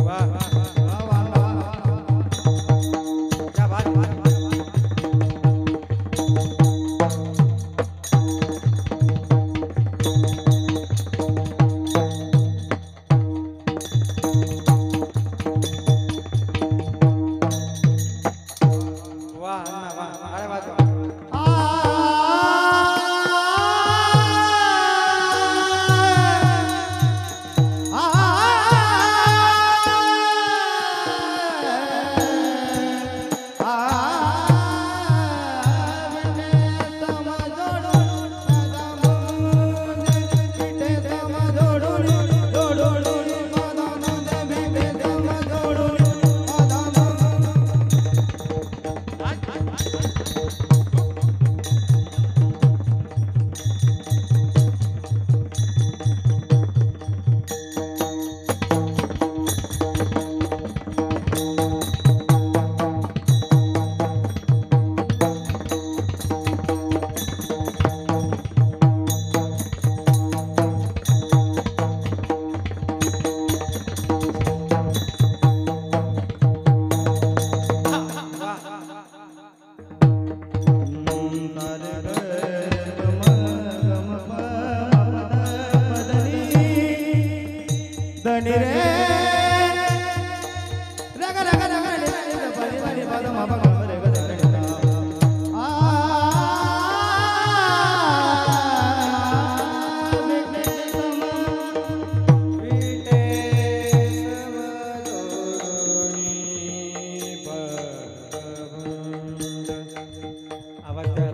वाह वाह वाह वाह, क्या बात वाह अण्णा वाह अरे वाह धनी रे रग रग रग रे बड़ी बड़ी पद मा प ग रे ग रे आ बीटे समदोनी भगवंत आवाज द्या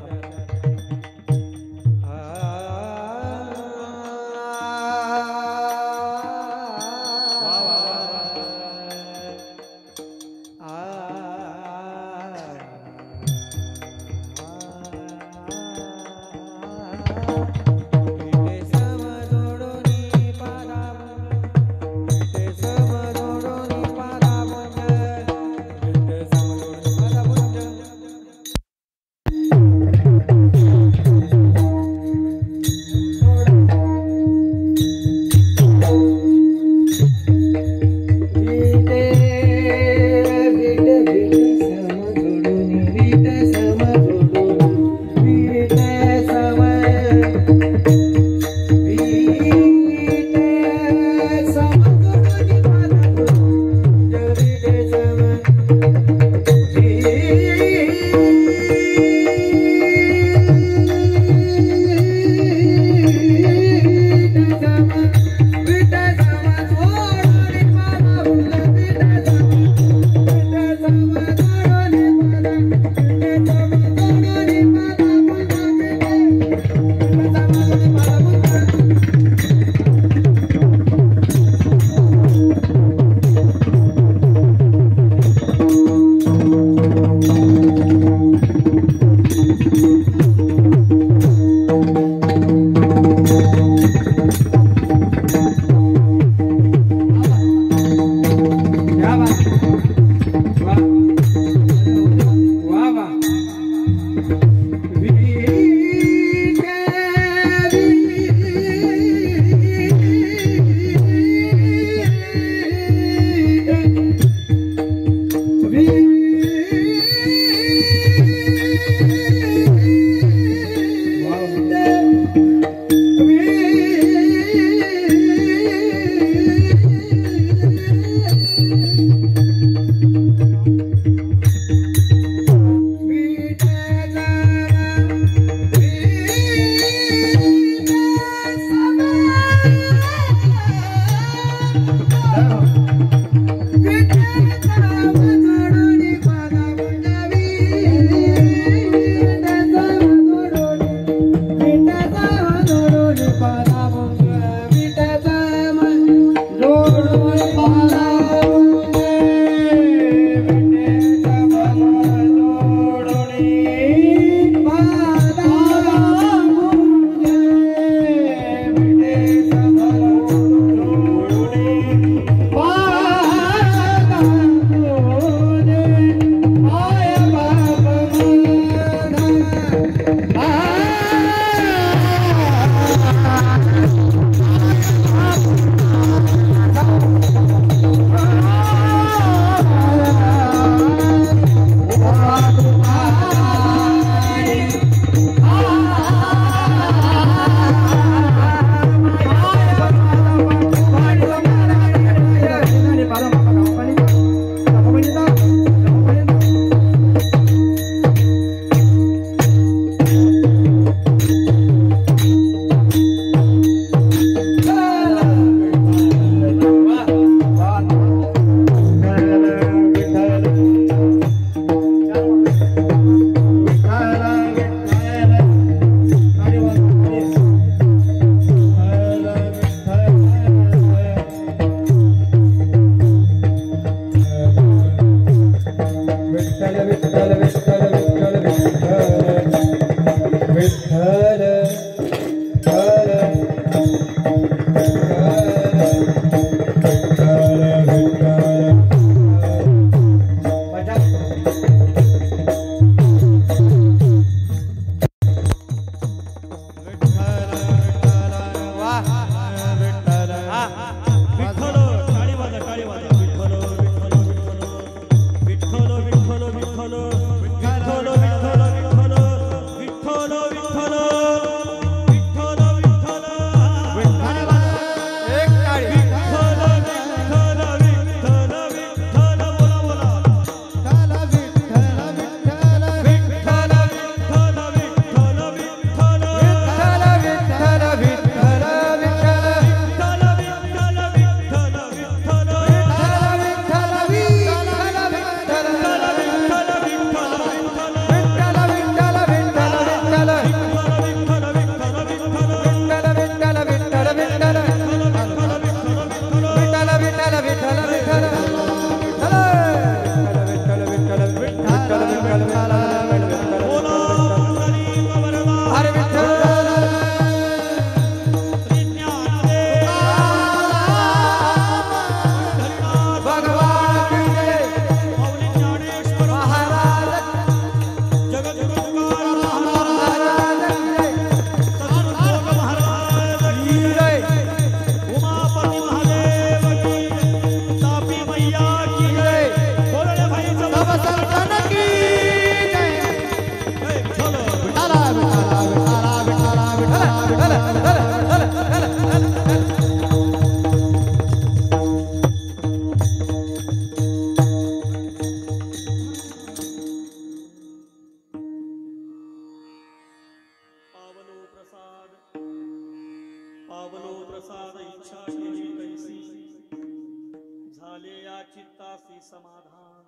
चित्तासी समाधान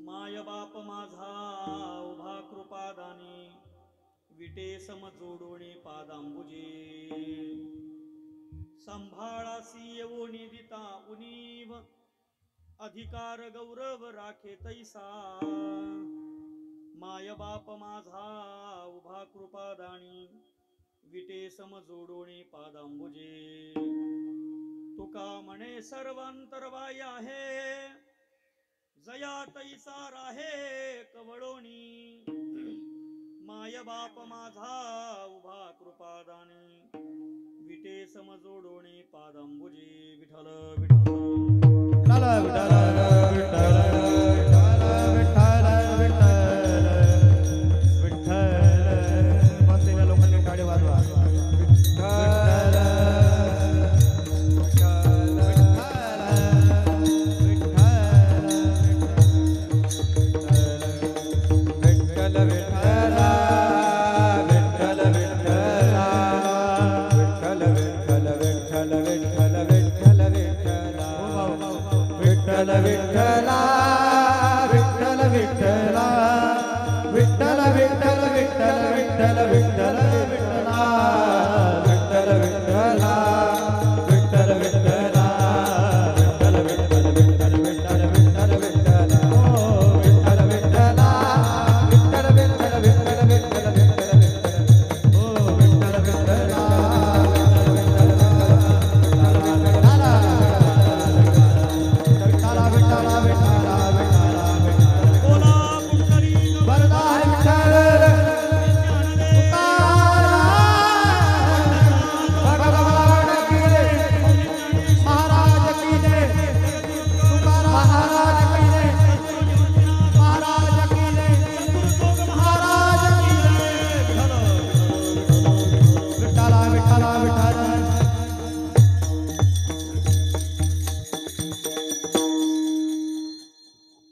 माय बाप माझा उभा कृपादानी विटे सम जोडोणी पादांबुजे संभाळासी येऊनी दिता उनीव अधिकार गौरव राखे तैसा माय बाप माझा उभा कृपादानी विटे सम जोडोणी पादांबुजे तुका म्हणे सर्वांतरबाई आहे जया तैसा राहे कवळोणी माय बाप माझा उभा कृपादानी विटे सम जोडोणी पादांबुजे विठ्ठल विठ्ठल विठ्ठल विठ्ठल विठ्ठल विठ्ठल विठ्ठल बसलेल्या लोकांनी टाळे वाजवा विठ्ठल विठ्ठला विठ्ठल विठ्ठला विठ्ठल विठ्ठल विठ्ठल विठ्ठल विठ्ठल विठ्ठला विठ्ठल विठ्ठला विठ्ठल विठ्ठला विठ्ठल विठ्ठल विठ्ठल विठ्ठल विठ्ठल विठ्ठला ओ विठ्ठल विठ्ठला विठ्ठल विठ्ठल विठ्ठल विठ्ठल विठ्ठल ओ विठ्ठल विठ्ठला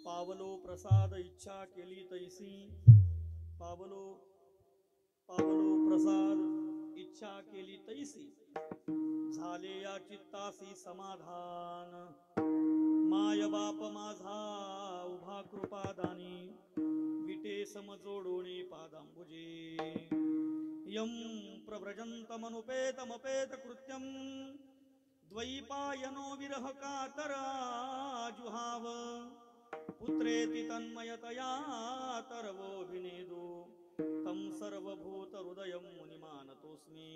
पावलो प्रसाद इच्छा केली तैसी पावलो पावलो प्रसाद इच्छा केली तैसी झाले या चित्तासी समाधान माय बाप माझा उभा कृपादानी विटे सम जोडोणी पादांबुजे यम प्रव्रजन्तमनुपेतमपेत कृत्यं द्वैपायनो विरह कातरा जुहाव पुत्रेति तन्मयतया तरवोऽभिनेदो तं सर्वभूत हृदयं मुनिमानतोऽस्मि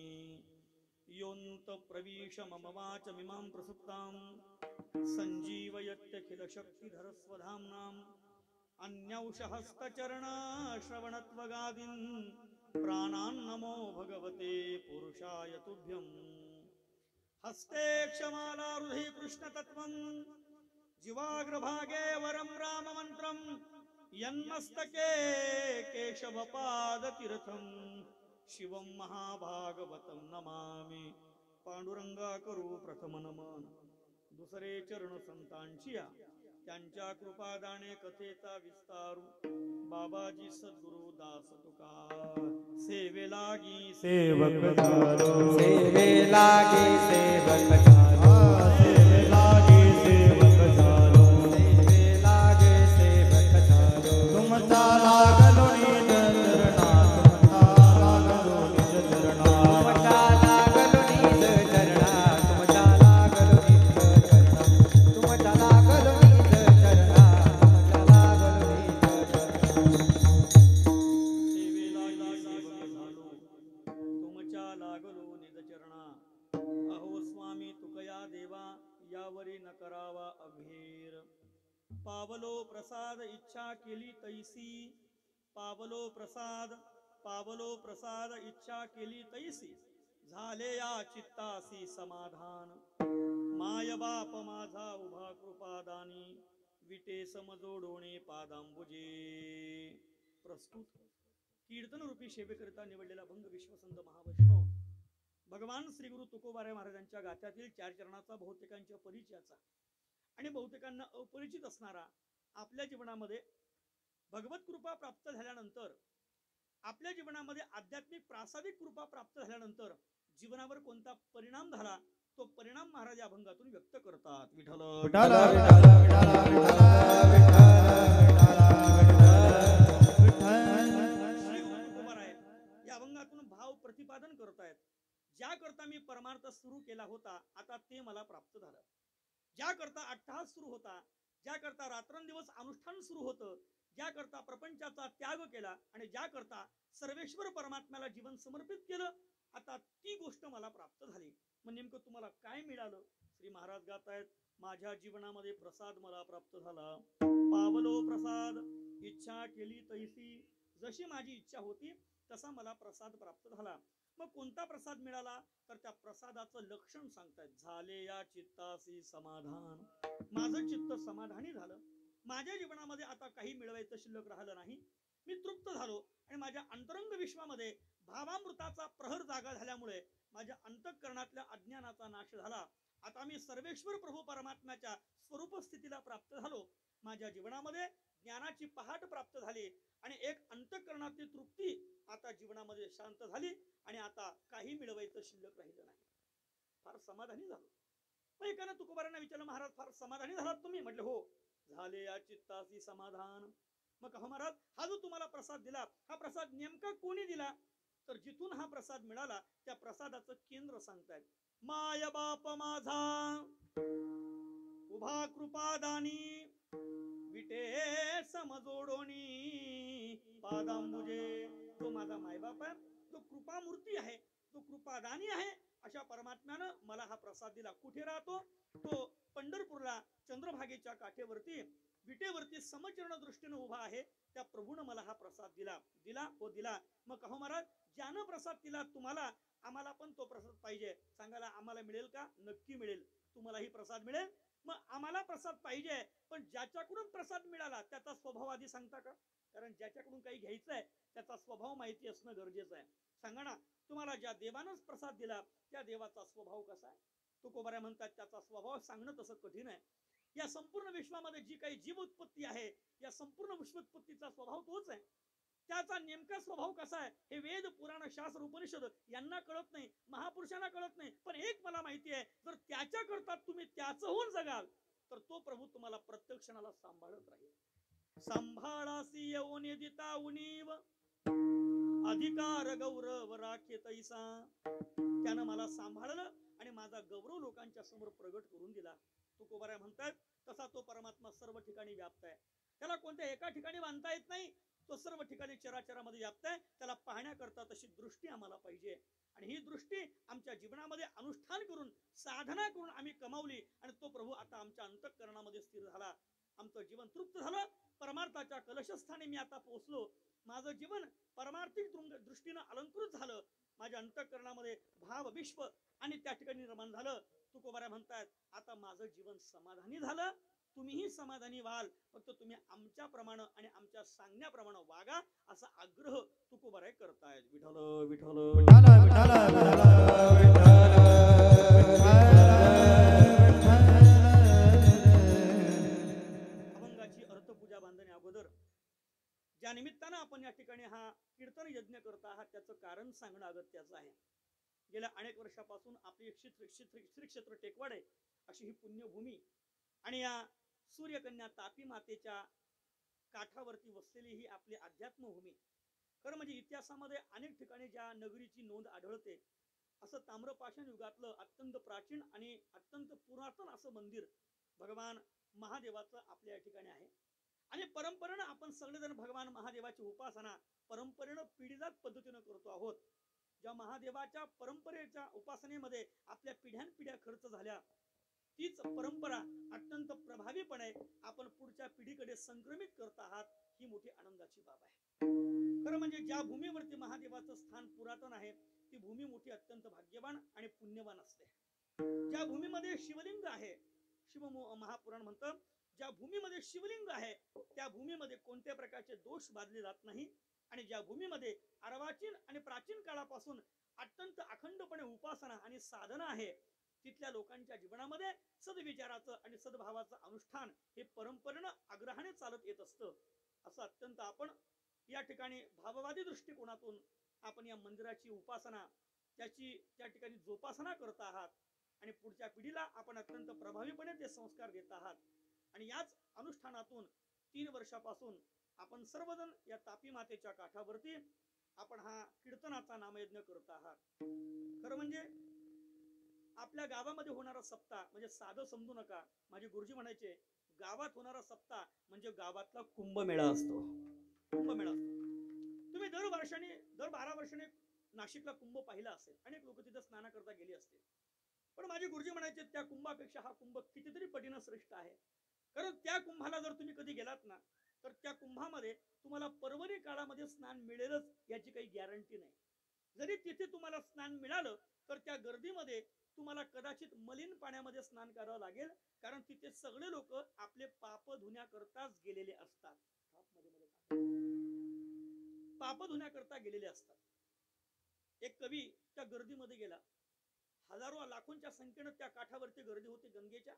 योऽन्त प्रविश मम वाचमिमां प्रसुप्तां सञ्जीवयत्यखिल शक्तिधरस्वधाम्नाम् अन्यौषहस्तचरण श्रवणत्वगादीन् प्राणान् नमो भगवते पुरुषाय तुभ्यम् हस्ते क्षमाला हृदि कृष्णतत्त्वम् जिवाग्रभागे वरं राममन्त्रं यन्मस्तके केशवपादतीर्थं शिवं महाभागवतं नमामि पांडुरंगा करू प्रथम नमन दुसरे चरण संतांचिया त्यांच्या कृपादाने कथेचा विस्तारू बाबाजी सद्गुरु दास तुका सेवे लागी सेवक झालो सेवे लागे सेवक झालो सेवे लागे सेवक झालो सेवे लागे सेवक झालो तुमचा लागलो निज चरणा तुमचा लागलो निज चरणा तुमच्या लागलो निज चरणा तुमच्या लागलो निज चरणा तुमच्या लागलो निज चरणा तुमच्या लागलो निज चरणा सेवे लागी सेवक झालो तुमच्या लागलो निज चरणा अहो स्वामी तुकया देवा यावरी न करावा अभेर पावलो प्रसाद इच्छा केली तैसी पावलो प्रसाद इच्छा केली तैसी झाले या चित्तासी समाधान माय बाप माझा उभा कृपादानी विटे समजोडोणे पादांबुजे प्रस्तुत कीर्तन रूपी सेवेकरिता निवडलेला भंग विश्वसंत महावैष्णव भगवान श्री गुरु तुकोबाराय महाराजांच्या गाथ्यातील 4 चरणाचा बहुतेकांच्या परिचयाचा आणि बहुतेकांना अपरिचित असणारा आपल्या जीवनामध्ये भगवत कृपा प्राप्त झाल्यानंतर आपल्या जीवनामध्ये आध्यात्मिक प्रासादिक कृपा प्राप्त झाल्यानंतर जीवनावर कोणता परिणाम झाला तो परिणाम महाराज या अभंगातून व्यक्त करतात. विठ्ठल विठ्ठल विठ्ठल विठ्ठल श्री गुरु तुकोबाराय या अभंगातून भाव प्रतिपादन करतायत. ज्या करता मी परमार्थ सुरू केला होता आता ते मला प्राप्त झालं. ज्या करता अट्टहास सुरू होता, ज्या करता रात्रंदिवस अनुष्ठान सुरू होतं, ज्या करता प्रपंचाचा त्याग केला आणि ज्या करता सर्वेश्वर परमात्म्याला जीवन समर्पित केलं, आता ती गोष्ट मला प्राप्त झाली. मग नेमकं तुम्हाला काय मिळालं? श्री महाराज गातायत, माझ्या जीवनामध्ये प्रसाद मला प्राप्त झाला. पावलो प्रसाद इच्छा केली तैसी, जशी माझी इच्छा होती तसा मला प्रसाद प्राप्त झाला. मग कोणता प्रसाद मिळाला? तर त्या प्रसादाचं लक्षण सांगतायत. झाले या चित्तासी समाधान, माझं चित्त समाधानी झालं. माझ्या जीवनामध्ये आता काही मिळवायचं शिल्लक राहिलं नाही. मी तृप्त झालो आणि माझ्या अंतरंग विश्वामध्ये भावामृताचा प्रहर जागा झाल्यामुळे माझ्या अंतःकरणातल्या अज्ञानाचा नाश झाला. आता मी सर्वेश्वर प्रभू परमात्म्याच्या स्वरूप स्थितीला प्राप्त झालो. माझ्या जीवनामध्ये ज्ञानाची पहाट प्राप्त झाली आणि एक अंतःकरणातली तृप्ती आता जीवनामध्ये शांत झाली आणि आता काही मिळवायचं शिल्लक राहिलं नाही. फार समाधानी झालो. मग एकानं तुकोबारांना विचारलं, महाराज फार समाधानी झालात तुम्ही? म्हटलं हो, झाले या चित्तासी समाधान. मग कहा महाराज, हा जो तुम्हाला प्रसाद दिला, हा प्रसाद नेमका कोणी दिला? तर जिथून हा प्रसाद मिळाला त्या प्रसादाचं केंद्र सांगतायत. माय बाप माझा उभा कृपादानी, विटे समजोडोनी पादांबुजे. जो माझा मायबाप आहे, जो कृपामूर्ती आहे, जो कृपादानी आहे, अशा परमात्म्यानं मला हा प्रसाद दिला. कुठे राहतो तो? पंढरपूरला चंद्रभागेच्या काठेवरती विटेवरती समचरण दृष्टीने उभा आहे. त्या प्रभूनं मला हा प्रसाद दिला. दिला हो दिला. मग कहो महाराज, ज्यानं प्रसाद दिला तुम्हाला, आम्हाला पण तो प्रसाद पाहिजे. सांगायला आम्हाला मिळेल का? नक्की मिळेल. तुम्हालाही प्रसाद मिळेल. मग आम्हाला प्रसाद पाहिजे, पण ज्याच्याकडून प्रसाद मिळाला त्याचा स्वभाव आधी सांगता का? कारण ज्याच्याकडून काही घ्यायचंय त्याचा स्वभाव माहिती असणं गरजेचं आहे. सांगा ना, तुम्हाला ज्या देवानंच प्रसाद दिला त्या देवाचा स्वभाव कसा आहे? तुकोबारा म्हणतात त्याचा स्वभाव सांगणं तसं कठीण आहे. या संपूर्ण विश्वामध्ये जी काही जीव उत्पत्ती आहे, या संपूर्ण विश्वोत्पत्तीचा स्वभाव तोच आहे. त्याचा नेमका स्वभाव कसा आहे हे वेद, पुराण, शास्त्र, उपनिषद यांना कळत नाही, महापुरुषांना कळत नाही. पण एक मला माहिती आहे, जर त्याच्या करता तुम्ही त्याच होऊन जगाल तर तो प्रभू तुम्हाला प्रत्येक क्षणाला सांभाळत राहील. सांभाळासी येऊन दिता उणीव, अधिकार गौरव राखे तैसा. त्यानं मला सांभाळलं आणि माझा गौरव लोकांच्या समोर प्रगट करून दिला. तुकोबारा म्हणतात तसा तो परमात्मा सर्व ठिकाणी व्याप्त आहे. त्याला कोणत्या एका ठिकाणी बांधता येत नाही. तो सर्व ठिकाणी चराचरामध्ये व्याप्त आहे. त्याला पाहण्याकरता तशी दृष्टी आम्हाला पाहिजे आणि ही दृष्टी आमच्या जीवनामध्ये अनुष्ठान करून, साधना करून आम्ही कमावली आणि तो प्रभू आता आमच्या अंतःकरणामध्ये स्थिर झाला. आमचं जीवन तृप्त झालं. परमार्थाच्या कलशस्थानी मी आता पोहोचलो. माझं जीवन परमार्थिक दृष्टीनं अलंकृत झालं. माझ्या अंतःकरणामध्ये भाव विश्व आणि त्या ठिकाणी निर्माण झालं. तुकोबारा म्हणतात आता माझं जीवन समाधानी झालं. तुम्हीही समाधानी व्हाल, फक्त तुम्ही आमच्या प्रमाणे आणि आमच्या सांगण्याप्रमाणे वागा असा आग्रह तुकोबाराय करतायत. विठ्ठल विठ्ठल विठ्ठल विठ्ठल अभंगाची अर्थपूजा बांधण्या अगोदर ज्या निमित्तानं आपण या ठिकाणी हा कीर्तन यज्ञ करत आहात त्याचं कारण सांगणं अगत्याचं आहे. गेल्या अनेक वर्षापासून आपली श्री क्षेत्र टेकवाडे अशी ही पुण्यभूमी आणि या सूर्यकन्या तापी मातेच्या काठावरती वसलेली ही आपली अध्यात्मभूमी. खरं म्हणजे इतिहासामध्ये अनेक ठिकाणी ज्या नगरीची नोंद आढळते असं ताम्रपाषाण युगातलं अत्यंत प्राचीन आणि अत्यंत पुरातन असं मंदिर भगवान महादेवाचं आपल्या या ठिकाणी आहे. आणि परंपरेनं आपण सगळेजण भगवान महादेवाची उपासना परंपरेनं पिढीजात पद्धतीनं करतो आहोत. ज्या महादेवाच्या परंपरेच्या उपासनेमध्ये आपल्या पिढ्यानपिढ्या खर्च झाल्या, तीच परंपरा अत्यंत प्रभावीपणे आपण पुढच्या पिढीकडे संक्रमित करत आहात, ही मोठी आनंदाची बाब आहे. खरं म्हणजे ज्या भूमीवरती महादेवाचं स्थान पुरातन आहे ती भूमी मोठी अत्यंत भाग्यवान आणि पुण्यवान असते. ज्या भूमीमध्ये शिवलिंग आहे, महापुराण म्हणतं ज्या भूमीमध्ये शिवलिंग आहे त्या भूमीमध्ये कोणत्या प्रकारचे दोष बांधले जात नाही. आणि ज्या भूमीमध्ये अर्वाचीन आणि प्राचीन काळापासून अत्यंत अखंडपणे उपासना आणि साधना आहे, तिथल्या लोकांच्या जीवनामध्ये सद्विचाराचं आणि सद्भावाचं अनुष्ठान हे परंपरेनं आग्रहाने चालत येत असतं. असं अत्यंत आपण या ठिकाणी भाववादी दृष्टिकोनातून आपण या मंदिराची उपासना, त्याची त्या ठिकाणी जोपासना करत आहात. आणि पुढच्या पिढीला आपण अत्यंत प्रभावीपणे ते संस्कार देत आहात. आणि याच अनुष्ठानातून 3 वर्षापासून आपण सर्वजण या तापी मातेच्या काठावरती आपण हा कीर्तनाचा नामयज्ञ करत आहात. खरं म्हणजे आपल्या गावामध्ये होणारा सप्ताह म्हणजे साधं समजू नका. माझे गुरुजी म्हणायचे गावात होणारा सप्ताह म्हणजे गावातला कुंभमेळा असतो. कुंभमेळा असतो. तुम्ही दर 12 वर्षाने नाशिकला कुंभ पाहिला असेल. अनेक लोक तिथे स्नानाकरता गेले असतील. पण माझे गुरुजी म्हणायचे त्या कुंभापेक्षा हा कुंभ कितीतरी पटीनं श्रेष्ठ आहे. कारण त्या कुंभाला जर तुम्ही कधी गेलात ना तर त्या कुंभामध्ये तुम्हाला पर्वणी काळामध्ये स्नान मिळेलच याची काही गॅरंटी नाही. जरी तिथे तुम्हाला स्नान मिळालं तर त्या गर्दीमध्ये तुम्हाला कदाचित मलिन पाण्यामध्ये स्नान करावं लागेल. कारण तिथे सगळे लोक आपले पाप धुण्याकरताच गेलेले असतात. पाप धुण्याकरता गेलेले असतात. एक कवी त्या गर्दीमध्ये गेला. हजारो लाखोंच्या संख्येनं त्या काठावरती गर्दी होती गंगेच्या.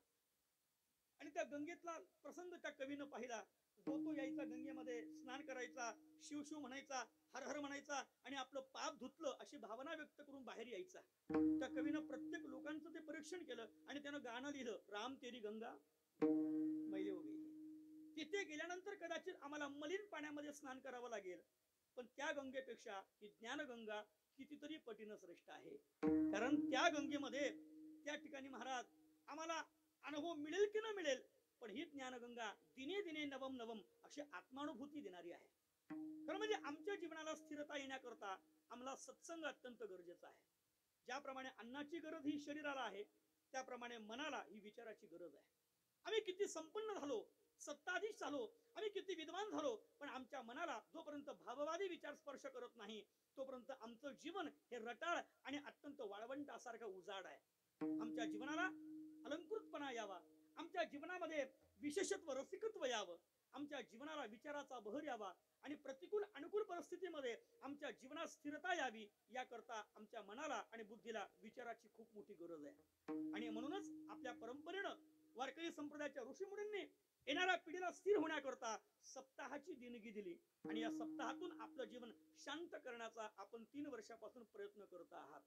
आणि त्या गंगेतला प्रसंग त्या कवीनं पाहिला. जो तो यायचा गंगेमध्ये स्नान करायचा, शिव शिव म्हणायचा, हर हर म्हणायचा आणि आपलं पाप धुतलं अशी भावना व्यक्त करून बाहेर यायचा. त्या कवीनं प्रत्येक लोकांचं ते परीक्षण केलं आणि त्यानं गाणं लिहिलं, राम तेरी गंगा मैले हो गई. तिथे गेल्यानंतर कदाचित आम्हाला मलिन पाण्यामध्ये स्नान करावं लागेल. पण त्या गंगेपेक्षा ही ज्ञानगंगा कितीतरी पटीनं श्रेष्ठ आहे. कारण त्या गंगेमध्ये त्या ठिकाणी महाराज आम्हाला अनुभव मिळेल की न मिळेल पण ही ज्ञानगंगा दिने दिने नवम नवम अशी आत्मानुभूती देणारी आहे. खरं म्हणजे आमच्या जीवनाला स्थिरता येण्याकरता आम्हाला सत्संग अत्यंत गरजेचा आहे. ज्याप्रमाणे अन्नाची गरज ही शरीराला आहे त्याप्रमाणे मनाला ही विचाराची गरज आहे. आम्ही किती संपन्न झालो, सत्ताधीश झालो, आम्ही किती विद्वान झालो पण आमच्या मनाला जोपर्यंत भाववादी विचार स्पर्श करत नाही तोपर्यंत आमचं जीवन हे रटाळ आणि अत्यंत वाळवंटासारखं उजाड आहे. आमच्या जीवनाला अलंकृतपणा यावा, आमच्या जीवनामध्ये विशेषत्व रसिकत्व यावं, आमच्या जीवनाला विचाराचा बहर यावा आणि प्रतिकूल अनुकूल परिस्थितीमध्ये आमच्या जीवनात स्थिरता यावी याकरता आमच्या मनाला आणि बुद्धीला विचाराची खूप मोठी गरज आहे. आणि म्हणूनच आपल्या परंपरेनं वारकरी संप्रदायाच्या ऋषीमुनींनी येणाऱ्या पिढीला स्थिर होण्याकरता सप्ताहाची देणगी दिली आणि या सप्ताहातून आपलं जीवन शांत करण्याचा आपण 3 वर्षापासून प्रयत्न करत आहात.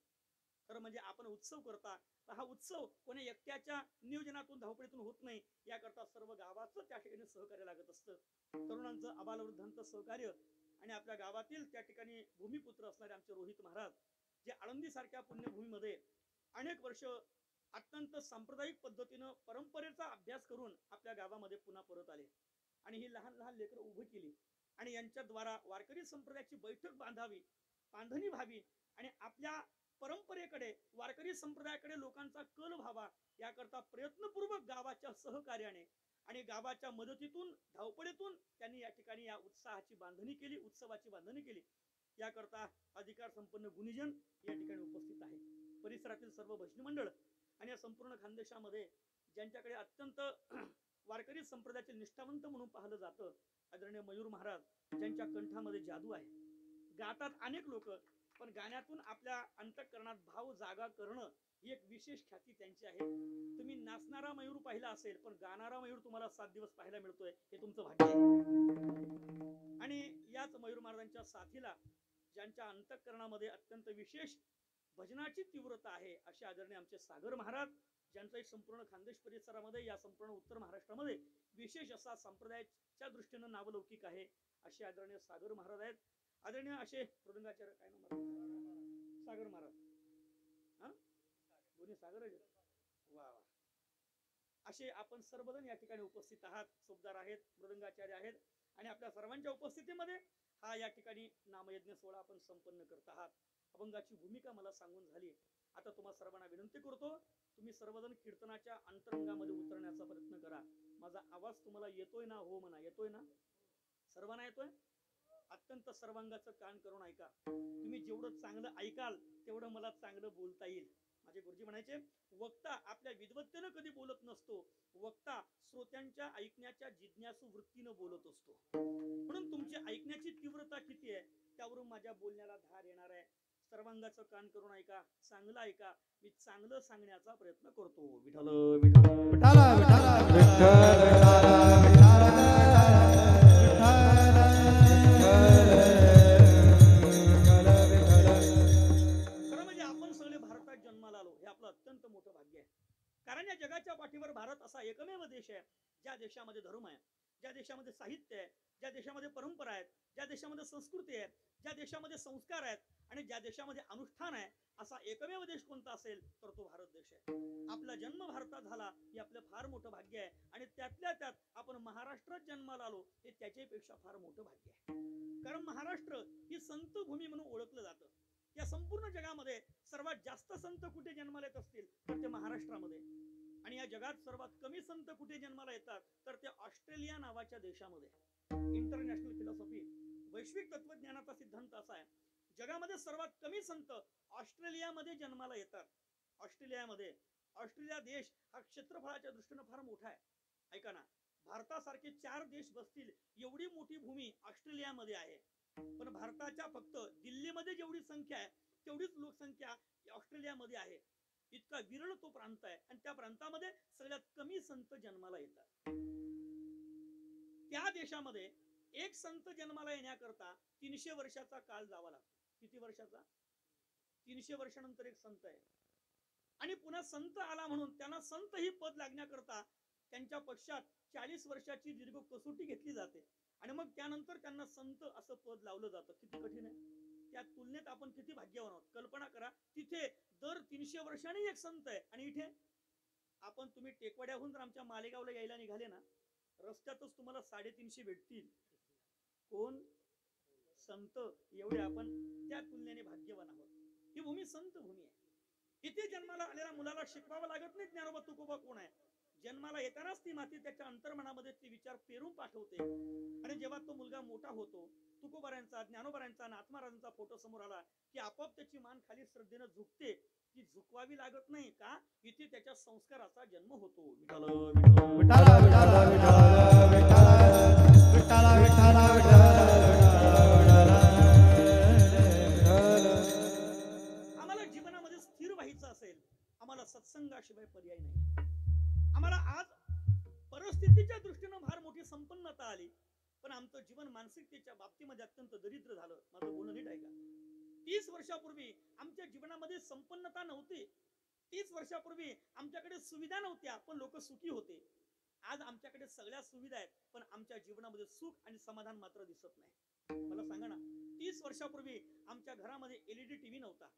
खरं म्हणजे आपण उत्सव करता हा उत्सव कोणी एकट्याच्या नियोजनातून धावपळीतून होत नाही. याकरता सर्व गावाचं त्या ठिकाणी सहकार्य लागत असतं. तरुणांचं आबालवृद्धांचं सहकार्य आणि आपल्या गावातील त्या ठिकाणी भूमिपुत्र असणारे आमचे रोहित महाराज जे आळंदी सारख्या पुण्यभूमीमध्ये अनेक वर्ष अत्यंत सांप्रदायिक पद्धतीनं परंपरेचा अभ्यास करून आपल्या गावामध्ये पुन्हा परत आले आणि ही लहान लहान लेकरं उभी केली आणि यांच्याद्वारा वारकरी संप्रदायाची बैठक बांधणी व्हावी आणि आपल्या परंपरेकडे वारकरी संप्रदायाकडे लोकांचा कल व्हावा याकरता प्रयत्नपूर्वक गावाच्या सहकार्याने आणि गावाच्या मदतीतून धावपळीतून त्यांनी या ठिकाणी या उत्साहाची बांधणी केली, उत्सवाची बांधणी केली. याकरता अधिकार संपन्न गुणीजन या ठिकाणी उपस्थित आहे. परिसरातील सर्व भजनी मंडळ आणि या संपूर्ण खानदेशामध्ये ज्यांच्याकडे अत्यंत वारकरी संप्रदायाचे निष्ठावंत म्हणून पाहिलं जातं आदरणीय मयूर महाराज ज्यांच्या कंठामध्ये जादू आहे. गातात अनेक लोक पण गाण्यातून आपल्या अंतःकरणात भाव जागा करणं ही एक विशेष ख्याती त्यांची आहे. तुम्ही नाचणारा मयूर पाहिला असेल पण गाणारा मयूर तुम्हाला 7 दिवस पाहायला मिळतोय हे तुमचं भाग्य आहे. आणि याच मयूर महाराजांच्या साथीला ज्यांच्या अंतःकरणामध्ये अत्यंत विशेष भजनाची तीव्रता आहे असे आदरणीय आमचे सागर महाराज ज्यांचा संपूर्ण खानदेश परिसरामध्ये या संपूर्ण उत्तर महाराष्ट्रामध्ये विशेष असा संप्रदायाच्या दृष्टीनं नावलौकिक आहे असे आदरणीय सागर महाराज आहेत. आदरणीय असे मृदंगाचार्य काय नाव सागर महाराज हा दोन्ही सागर वा वा असे आपण सर्वजण या ठिकाणी उपस्थित आहात. सोबदार आहेत, मृदंगाचार्य आहेत आणि आपल्या सर्वांच्या उपस्थितीमध्ये हा या ठिकाणी नामयज्ञ सोहळा आपण संपन्न करत आहात. अभंगाची भूमिका मला सांगून झाली. आता तुम्हाला सर्वांना विनंती करतो तुम्ही सर्वजण कीर्तनाच्या अंतरंगामध्ये उतरण्याचा प्रयत्न करा. माझा आवाज तुम्हाला येतोय ना? हो म्हणा. येतोय ना? सर्वांना येतोय? अत्यंत सर्वांगाचं कान करून ऐका. तुम्ही जेवढं चांगलं ऐकाल तेवढं मला चांगलं बोलता येईल. माझे गुरुजी म्हणायचे वक्ता आपल्या विद्वत्तेनं कधी बोलत नसतो, वक्ता श्रोत्यांच्या ऐकण्याच्या जिज्ञासू वृत्तीनं बोलत असतो. म्हणून तुमची ऐकण्याची तीव्रता किती आहे त्यावरून माझ्या बोलण्याला धार येणार आहे. सर्वांगाचं कान करून ऐका, चांगलं ऐका. मी चांगलं सांगण्याचा प्रयत्न करतो. विठ्ठल विठ्ठल विठ्ठल विठ्ठल खरं म्हणजे आपण सगळे भारतात जन्माला आलो हे आपलं अत्यंत मोठं भाग्य आहे. एकमेव देश आहे ज्या देशामध्ये धर्म आहे, ज्या देशामध्ये साहित्य आहे, ज्या देशामध्ये परंपरा आहेत, ज्या देशामध्ये संस्कृती आहे, ज्या देशामध्ये संस्कार आहेत आणि ज्या देशामध्ये अनुष्ठान आहे, असा एकमेव देश कोणता असेल तर तो भारत देश आहे. आपला जन्म भारतात झाला हे आपलं फार मोठं भाग्य आहे आणि त्यातल्या त्यात आपण महाराष्ट्रात जन्माला आलो हे त्याच्यापेक्षा फार मोठं भाग्य आहे. कारण महाराष्ट्र ही संत भूमी म्हणून ओळखलं जातं. या संपूर्ण जगामध्ये सर्वात जास्त संत कुठे जन्माला येत असतील तर ते महाराष्ट्रामध्ये, आणि या जगात सर्वात कमी संत कुठे जन्माला येतात तर ते ऑस्ट्रेलिया नावाच्या देशामध्ये. इंटरनॅशनल फिलॉसॉफी, वैश्विक तत्वज्ञानाचा सिद्धांत असा आहे, जगामध्ये सर्वात कमी संत ऑस्ट्रेलियामध्ये जन्माला येतात. ऑस्ट्रेलिया देश हा क्षेत्रफळाच्या दृष्टीनं फार मोठा आहे. ऐका ना, भारतासारखे 4 देश बसतील एवढी मोठी भूमी ऑस्ट्रेलियामध्ये आहे. पण भारताच्या फक्त दिल्लीमध्ये जेवढी संख्या आहे तेवढीच लोकसंख्या ऑस्ट्रेलियामध्ये आहे. इतका विरळ तो प्रांत आहे आणि त्या प्रांतामध्ये सगळ्यात कमी संत जन्माला येतात. त्या देशामध्ये एक संत जन्माला येण्याकरता 300 वर्षाचा काळ जावा लागतो. किती वर्षाचा? 300 वर्षानंतर एक संत आहे. आणि पुन्हा संत आला म्हणून त्यांना संत ही पद लागण्याकरता त्यांच्या पश्चात 40 वर्षाची दीर्घ कसोटी घेतली जाते आणि मग त्यानंतर त्यांना संत असं पद लावलं जातं. किती कठीण आहे. त्या तुलनेत आपण किती भाग्यवान आहोत. कल्पना करा, तिथे दर 300 वर्षांनी एक संत आहे आणि इथे आपण, तुम्ही टेकवाड्याहून जर आमच्या मालेगावला यायला निघाले ना, रस्त्यातच तुम्हाला 350 भेटतील. कोण? संत. एवढे आपण त्या तुलनेने भाग्यवान आहोत. ही भूमी संत भूमी आहे. इथे जन्माला आलेल्या मुलाला शिकवावं लागत नाही ज्ञानोबा तुकोबा कोण आहे. जन्माला येतानाच ती माती त्याच्या अंतर्मनामध्ये ते विचार पेरून पाठवते आणि जेव्हा तो मुलगा मोठा होतो, तुकोबारांचा, ज्ञानोबारांचा आणि आत्माराजांचा फोटो समोर आला की आपोआप त्याची मान खाली श्रद्धेनं झुकते. ती झुकवावी लागत नाही का? इथे त्याच्या संस्काराचा जन्म होतो. विठाला विठाला विठाला विठाला विठाला आम्हाला जीवनामध्ये स्थिर व्हायचं असेल, आम्हाला सत्संगाशिवाय पर्याय नाही. आम्हाला आज परिस्थितीच्या दृष्टीनं फार मोठी संपन्नता आली, पण आमचं जीवन मानसिकतेच्या बाबतीमध्ये अत्यंत दरिद्र झालं. माझं बोलणं नीट ऐका. 30 वर्षापूर्वी आमच्या जीवनामध्ये संपन्नता नव्हती. 30 वर्षापूर्वी आमच्याकडे सुविधा नव्हत्या, पण लोक सुखी होते. आज आमच्याकडे सगळ्या सुविधा आहेत, पण आमच्या जीवनामध्ये सुख आणि समाधान मात्र दिसत नाही. मला सांगा ना, 30 वर्षापूर्वी आमच्या घरामध्ये LED टीव्ही नव्हता.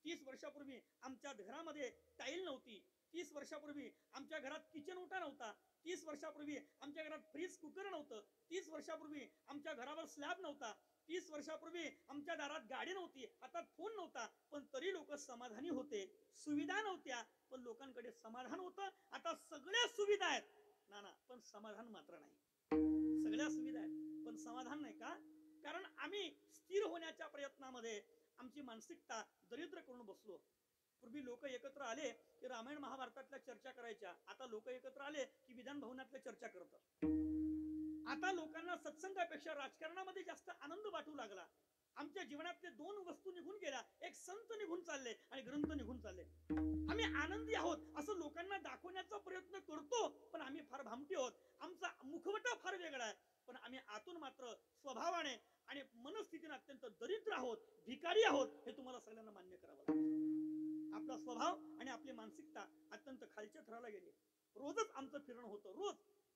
30 वर्षापूर्वी आमच्या घरामध्ये टाईल नव्हती. 30 वर्षापूर्वी आमच्या घरात किचन ओटा नव्हता. 30 वर्षापूर्वी आमच्या घरात फ्रीज कुकर नव्हतं. 30 वर्षापूर्वी आमच्या घरावर स्लॅब नव्हता. 30 वर्षापूर्वी आमच्या दारात गाडी नव्हती, हातात फोन नव्हता, पण तरी लोक समाधानी होते. सुविधा नव्हत्या, पण लोकांकडे समाधान होतं. आता सगळ्या सुविधा आहेत ना, पण समाधान मात्र नाही. सगळ्या सुविधा आहेत पण समाधान नाही. का? कारण आम्ही स्थिर होण्याच्या प्रयत्नामध्ये आमची मानसिकता दरिद्र करून बसलो. पूर्वी लोक एकत्र आले की रामायण महाभारतातल्या चर्चा करायच्या. आता लोक एकत्र आले की विधान भवनातल्या चर्चा करतात. आता लोकांना सत्संगापेक्षा राजकारणामध्ये जास्त आनंद वाटू लागला. आमच्या जीवनातले 2 वस्तू निघून गेल्या. एक संत निघून चालले आणि ग्रंथ निघून चालले. आम्ही आनंदी आहोत असं लोकांना दाखवण्याचा प्रयत्न करतो, पण आम्ही फार भामटी आहोत. आमचा मुखवटा फार वेगळा आहे, पण आम्ही आतून मात्र स्वभावाने आणि मनस्थितीने अत्यंत दरिद्र आहोत, भिकारी आहोत. हे तुम्हाला सगळ्यांना मान्य करावं लागेल. आपला स्वभाव आणि आपली मानसिकता अत्यंत खालच्या थराला गेली. रोजच आमचं फिरणं होतं.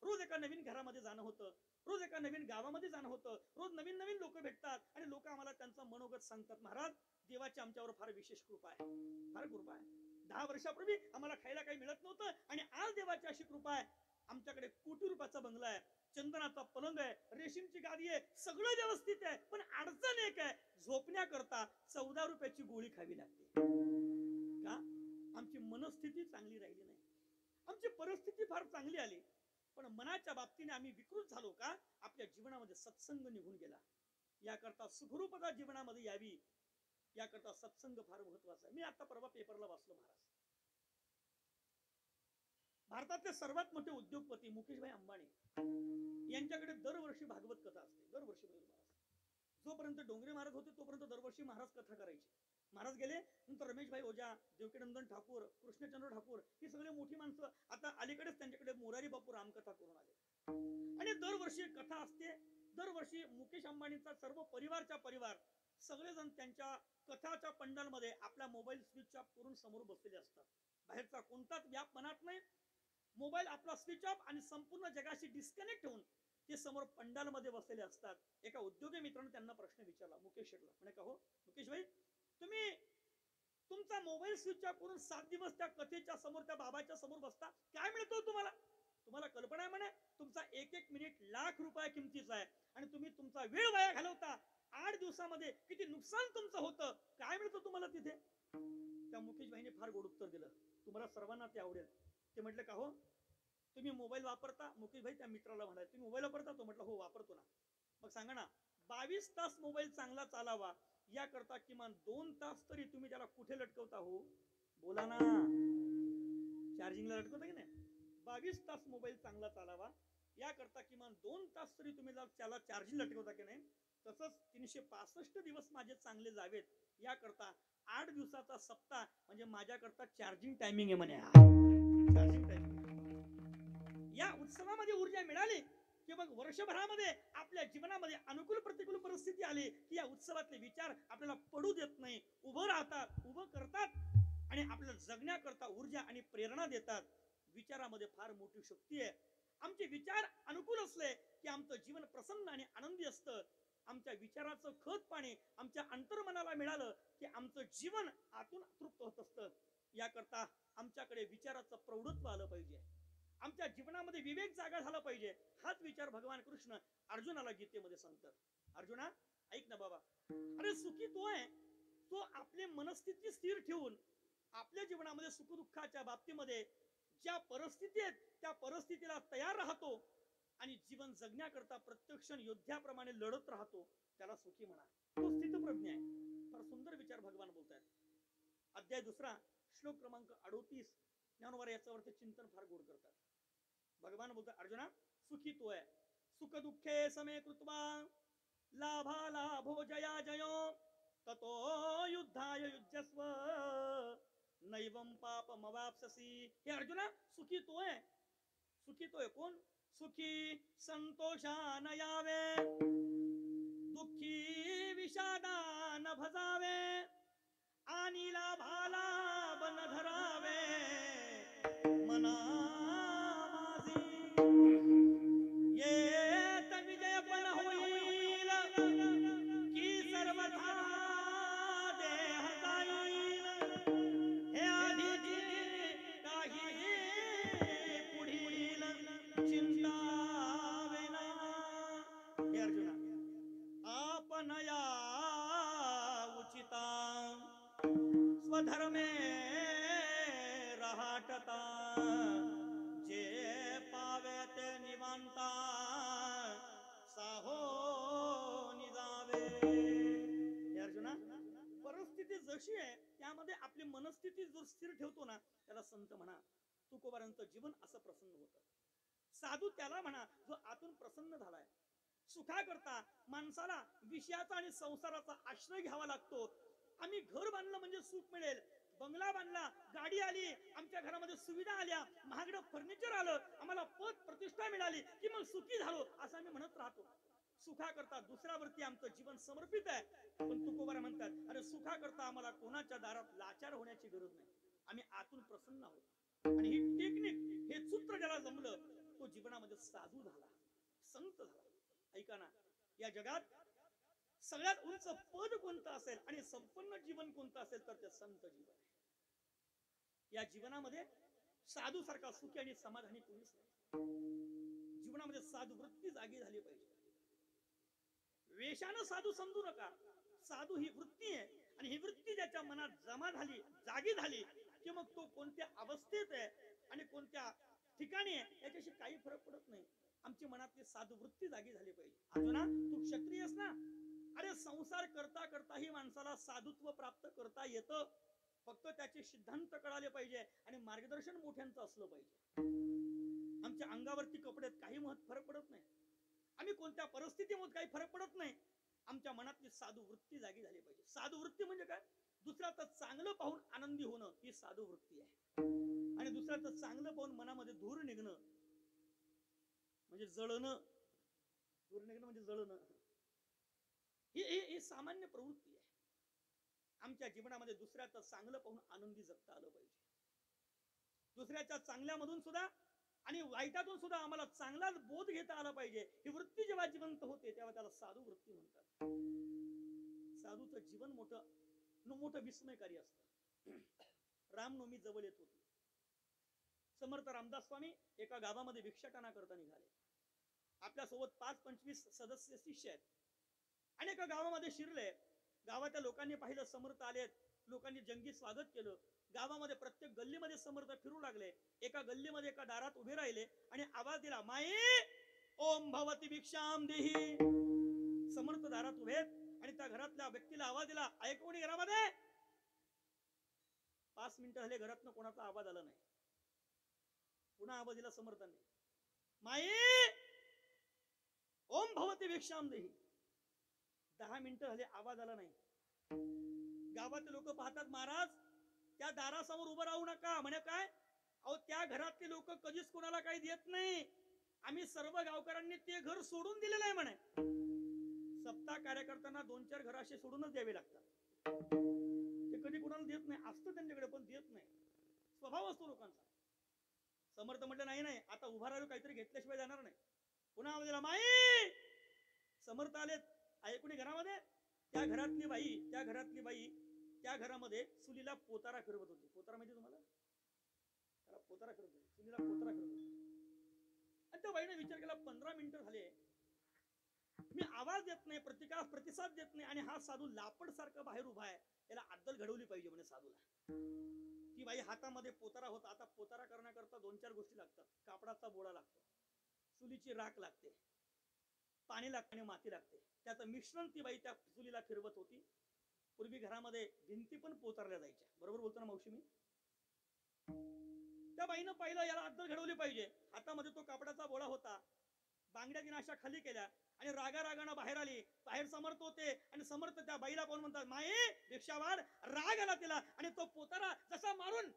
रोज एका नवीन घरामध्ये जाणं होतं. रोज एका नवीन गावामध्ये जाणं होतं. रोज नवीन नवीन लोक भेटतात आणि लोक आम्हाला त्यांचा मनोगत सांगतात. महाराज, देवाची आमच्यावर फार विशेष कृपा आहे. फार कृपा आहे. 10 वर्षापूर्वी आम्हाला खायला काही मिळत नव्हतं आणि आज देवाची अशी कृपा आहे. आमच्याकडे कोटी रुपयाचा बंगला आहे, चंदनाचा पलंग आहे, रेशीमची गादी आहे, सगळं व्यवस्थित आहे. पण अडचण एक आहे, झोपण्याकरता 14 रुपयाची गोळी खावी लागते. का? आमची मनस्थिती चांगली राहिली नाही. आमची परिस्थिती फार चांगली आली, पण मनाच्या बाबतीने आम्ही विकृत झालो. का? आपल्या जीवनामध्ये सत्संग निघून गेला. याकरता सुखरूपता जीवनामध्ये यावी, याकरता सत्संग फार महत्वाचा आहे. मी आता परवा पेपरला वाचलो, महाराज, भारतातले सर्वात मोठे उद्योगपती मुकेशभाई अंबानी यांच्याकडे दरवर्षी भागवत कथा असते. दरवर्षी जोपर्यंत डोंगरे महाराज होते तोपर्यंत दरवर्षी महाराज कथा करायचे. महाराज गेले नंतर रमेशभाई ओझा, देवकीनंदन ठाकूर, कृष्णचंद्र ठाकूर ही सगळे मोठी माणसं आता अलीकडेच त्यांच्याकडे मोरारी बापू रामकथा करून आले आणि दरवर्षी कथा असते. दरवर्षी मुकेश अंबानींचा सर्व परिवारच्या परिवार सगळेजण त्यांच्या कथाच्या पंडालमध्ये आपला मोबाईल स्विच ऑफ करून समोर बसलेले असतात. बाहेरचा कोणताच व्याप मनात नाही. मोबाईल आपला स्विच ऑफ आणि संपूर्ण जगाशी डिस्कनेक्ट होऊन ते समोर पंडालमध्ये बसलेले असतात. एका उद्योगी मित्राने त्यांना प्रश्न विचारला मुकेश शेटला. म्हणे का हो मुकेश भाई, तुम्ही तुमचा मोबाईल स्विच ऑफ करून 7 दिवस त्या कथेच्या समोर त्या बाबाच्या समोर बसता, काय मिळतो तुम्हाला? तुम्हाला कल्पना आहे म्हणे, तुमचा एक एक मिनिट लाख रुपया किमतीचा आहे आणि तुम्ही तुमचा वेळ वाया घालवता. 8 दिवसामध्ये किती नुकसान तुमचं होतं, काय मिळतं तुम्हाला तिथे? त्या मुकेश भाईने फार गोड उत्तर दिलं. तुम्हाला सर्वांना ते आवडेल. ते म्हटलं का हो तुम्ही मोबाईल वापरता? मुकेश भाई त्या मित्राला म्हणाले, तुम्ही मोबाईल वापरता? तो म्हटलं हो वापरतो ना. मग सांगा ना, 22 तास मोबाईल चांगला चालावा याकरता किमान 2 तास तरी तुम्ही त्याला कुठे लटकवता हो? बोला ना. चार्जिंगला लटकवता की नाही? 22 तास मोबाईल चांगला चालावा याकरता किमान 2 तास तरी तुम्ही त्याला चार्जिंग लटकवता की नाही? तसंच 365 दिवस माझे चांगले जावेत याकरता 8 दिवसाचा सप्ताह म्हणजे माझ्याकरता चार्जिंग टायमिंग आहे म्हणे. Charging timing. या उत्सवामध्ये ऊर्जा मिळाली की मग वर्षभरामध्ये आपल्या जीवनामध्ये अनुकूल प्रतिकूल परिस्थिती आली की या उत्सवातले विचार आपल्याला पडू देत नाही, उभं राहतात, उभं करतात आणि आपल्याला जगण्याकरता ऊर्जा आणि प्रेरणा देतात. विचारामध्ये फार मोठी शक्ती आहे. आमचे विचार अनुकूल असले की आमचं जीवन प्रसन्न आणि आनंदी असतं. आमच्या विचाराचं खत पाणी आमच्या अंतर्मनाला मिळालं की आमचं जीवन आतून तृप्त होत असतं. याकरता आमच्याकडे विचाराचं प्रौढत्व आलं पाहिजे. आमच्या जीवनामध्ये विवेक जागा झाला पाहिजे. हाच विचार भगवान कृष्ण अर्जुनाला गीतेमध्ये सांगतात. अर्जुना ऐक ना बाबा, अरे सुखी तो आहे तो आपली मनस्थिती स्थिर ठेवून आपल्या जीवनामध्ये सुखदुःखाच्या बाबतीमध्ये ज्या परिस्थिती आहेत त्या परिस्थितीला तयार राहतो आणि जीवन जगण्याकरता प्रत्यक्ष योद्ध्याप्रमाणे लढत राहतो, त्याला सुखी म्हणा. तो स्थितप्रज्ञ आहे. फार सुंदर विचार भगवान बोलतायत. अध्याय 2 श्लोक क्रमांक 38 ज्ञानोबा याच्यावरती चिंतन फार गोड करतात. भगवान बोलतात अर्जुना सुखी तो आहे. सुख दुःखे समे कृत्वा लाभा लाभो जया जयो ततो युद्धाय युज्यस्व नैवं पापमवाप्स्यसि. हे अर्जुना सुखी तो आहे. सुखी तो आहे कोण? सुखी संतोषान यावे, दुःखी विषादान भजावे, आणि लाभाला बन धरावे मना माझी. येत विजय पण होईल की सर्वथा देह जाईल. हे आधीची काही पुढील चिंता वेना. हे अर्जुना आपण या उचिता स्वधर्मे रहाटता, जे पावे ते निवांता साहो निजावे. हे अर्जुना परिस्थिती जशी आहे त्यामध्ये आपली मनस्थिती जो स्थिर ठेवतो ना त्याला संत म्हणा. तुकोबारांचं जीवन असं प्रसन्न होतं. साधू त्याला म्हणा जो आतून प्रसन्न झालाय. सुखाकरता माणसाला विषयाचा आणि संसाराचा आश्रय घ्यावा लागतो. आम्ही घर बांधलं म्हणजे सुख मिळेल, बंगला बांधला, गाडी आली, आमच्या घरामध्ये सुविधा आल्या, महागडं फर्निचर आलं, आम्हाला पद प्रतिष्ठा मिळाली की मग सुखी झालो असं आम्ही म्हणत राहतो. सुखाकरता दुसऱ्यावरती आमचं जीवन समर्पित आहे. पण तुकोबारा म्हणतात अरे सुखाकरता आम्हाला कोणाच्या दारात लाचार होण्याची गरज नाही. आम्ही आतून प्रसन्न आहोत. आणि ही टेक्निक हे सूत्र ज्याला जमलं तो जीवनामध्ये साधू झाला, संत झाला. ऐका ना, या जगात सगळ्यात उंच पद कोणतं असेल आणि संपन्न जीवन कोणतं असेल तर ते संत जीवन आहे. या जीवनामध्ये साधू सारखा सुखी आणि समाधानी कोणीच नाही. जीवनामध्ये साधू वृत्ती जागी झाली पाहिजे. वेशानं साधू समजू नका. साधू ही वृत्ती आहे आणि ही वृत्ती ज्याच्या मनात जमा झाली, जागी झाली की मग तो कोणत्या अवस्थेत आहे आणि कोणत्या ठिकाणी आहे याच्याशी काही फरक पडत नाही. आमची मनातली साधू वृत्ती जागी झाली पाहिजे. अर्जुना तू क्षत्रिय आहेस ना, अरे संसार करता करता ही माणसाला साधुत्व प्राप्त करता येतं. फक्त त्याचे सिद्धांत कळाले पाहिजे आणि मार्गदर्शन मोठ्यांचं असलं पाहिजे. आमच्या अंगावरती कपड्यात काही फरक पडत नाही. आम्ही कोणत्या परिस्थितीमध्ये काही फरक पडत नाही. आमच्या मनातली साधू वृत्ती जागी झाली पाहिजे. साधू वृत्ती म्हणजे काय? दुसऱ्याचं चांगलं पाहून आनंदी होणं ही साधू वृत्ती आहे. आणि दुसऱ्याचं चांगलं पाहून मनामध्ये धूर निघणं म्हणजे जळणं. धूर निघणं म्हणजे जळणं ही सामान्य प्रवृत्ती आहे. आमच्या जीवनामध्ये दुसऱ्याचं चांगलं पाहून आनंदी जगता आलं पाहिजे. दुसऱ्याच्या चांगल्यामधून सुद्धा आणि वाईटातून सुद्धा आम्हाला चांगलाच बोध घेता आला पाहिजे, ही वृत्ती जेव्हा जिवंत होते तेव्हा त्याला साधू वृत्ती म्हणतात. साधूचं जीवन मोठं विस्मयकारी असतं. रामनवमी जवळ येत होती. समर्थ रामदास स्वामी एका गावामध्ये भिक्षाटना करता निघाले. आपल्या सोबत 5-25 सदस्य शिष्य आहेत. आणि एका गावामध्ये शिरले. गावाच्या लोकांनी पाहिलं समर्थ आलेत. लोकांनी जंगी स्वागत केलं. गावामध्ये प्रत्येक गल्लीमध्ये समर्थ फिरू लागले. एका गल्लीमध्ये एका दारात उभे राहिले आणि आवाज दिला, माई ओम भवती भिक्षाम देही. समर्थ दारात उभेत आणि त्या घरातल्या व्यक्तीला आवाज दिला, आहे कोणी घरामध्ये? 5 मिनिटं झाले, घरातनं कोणाचा आवाज आला नाही. पुन्हा आवाज दिला समर्थांनी, माई ओम भवती भिक्षाम देही. 10 मिनिटं झाले, आवाज आला नाही. गावातले लोक पाहतात, महाराज त्या दारासमोर उभं राहू नका. म्हणे काय? अहो त्या घरातले लोक कधीच कोणाला काही देत नाही. आम्ही सर्व गावकऱ्यांनी ते घर सोडून दिलेलं आहे म्हणे. सप्ताह कार्यकर्त्यांना 2-4 घर असे सोडूनच द्यावे लागतात. ते कधी कोणाला देत नाही. असतं त्यांच्याकडे पण देत नाही. स्वभाव असतो लोकांचा. समर्थ म्हटलं, नाही आता उभा राहिलो, काहीतरी घेतल्याशिवाय जाणार नाही. पुन्हा आवाज दिला, माई. समर्थ आलेत, आहे कोणी घरामध्ये? त्या घरातली बाई त्या घरामध्ये चुलीला पोतारा फिरवत होती. पोतारा माहिती तुम्हाला? त्याला पोतारा फिरवत होती. चुलीला पोतारा फिरवत होती. आणि त्या बाईने विचार केला, 15 मिनिटं झाले, मी आवाज देत नाही, प्रतिसाद देत नाही, आणि हा साधू लापड सारखा बाहेर उभा आहे. याला अद्दल घडवली पाहिजे म्हणे साधूला. ती बाई हातामध्ये पोतारा होता. आता पोतारा करण्याकरता 2-4 गोष्टी लागतात. कापडाचा बोळा लागतो, चुलीची राख लागते, पाणी लागते आणि माती लागते. त्याचं मिश्रण ती बाई त्या चुलीला फिरवत होती. पूर्वी घरामध्ये भिंती पण पोतारल्या जायच्या. बरोबर बोलतो ना मावशी मी? त्या बाईनं पाहिलं, याला अद्दल घडवली पाहिजे. हातामध्ये तो कापडाचा बोळा होता. बांगड्या तिने अशा खाली केल्या आणि रागानं बाहेर आली. बाहेर समर्थ होते आणि समर्थ त्या बाईला पाहून म्हणतात, माई भिक्षावाड. राग आला तिला आणि तो पोतारा जसा मारून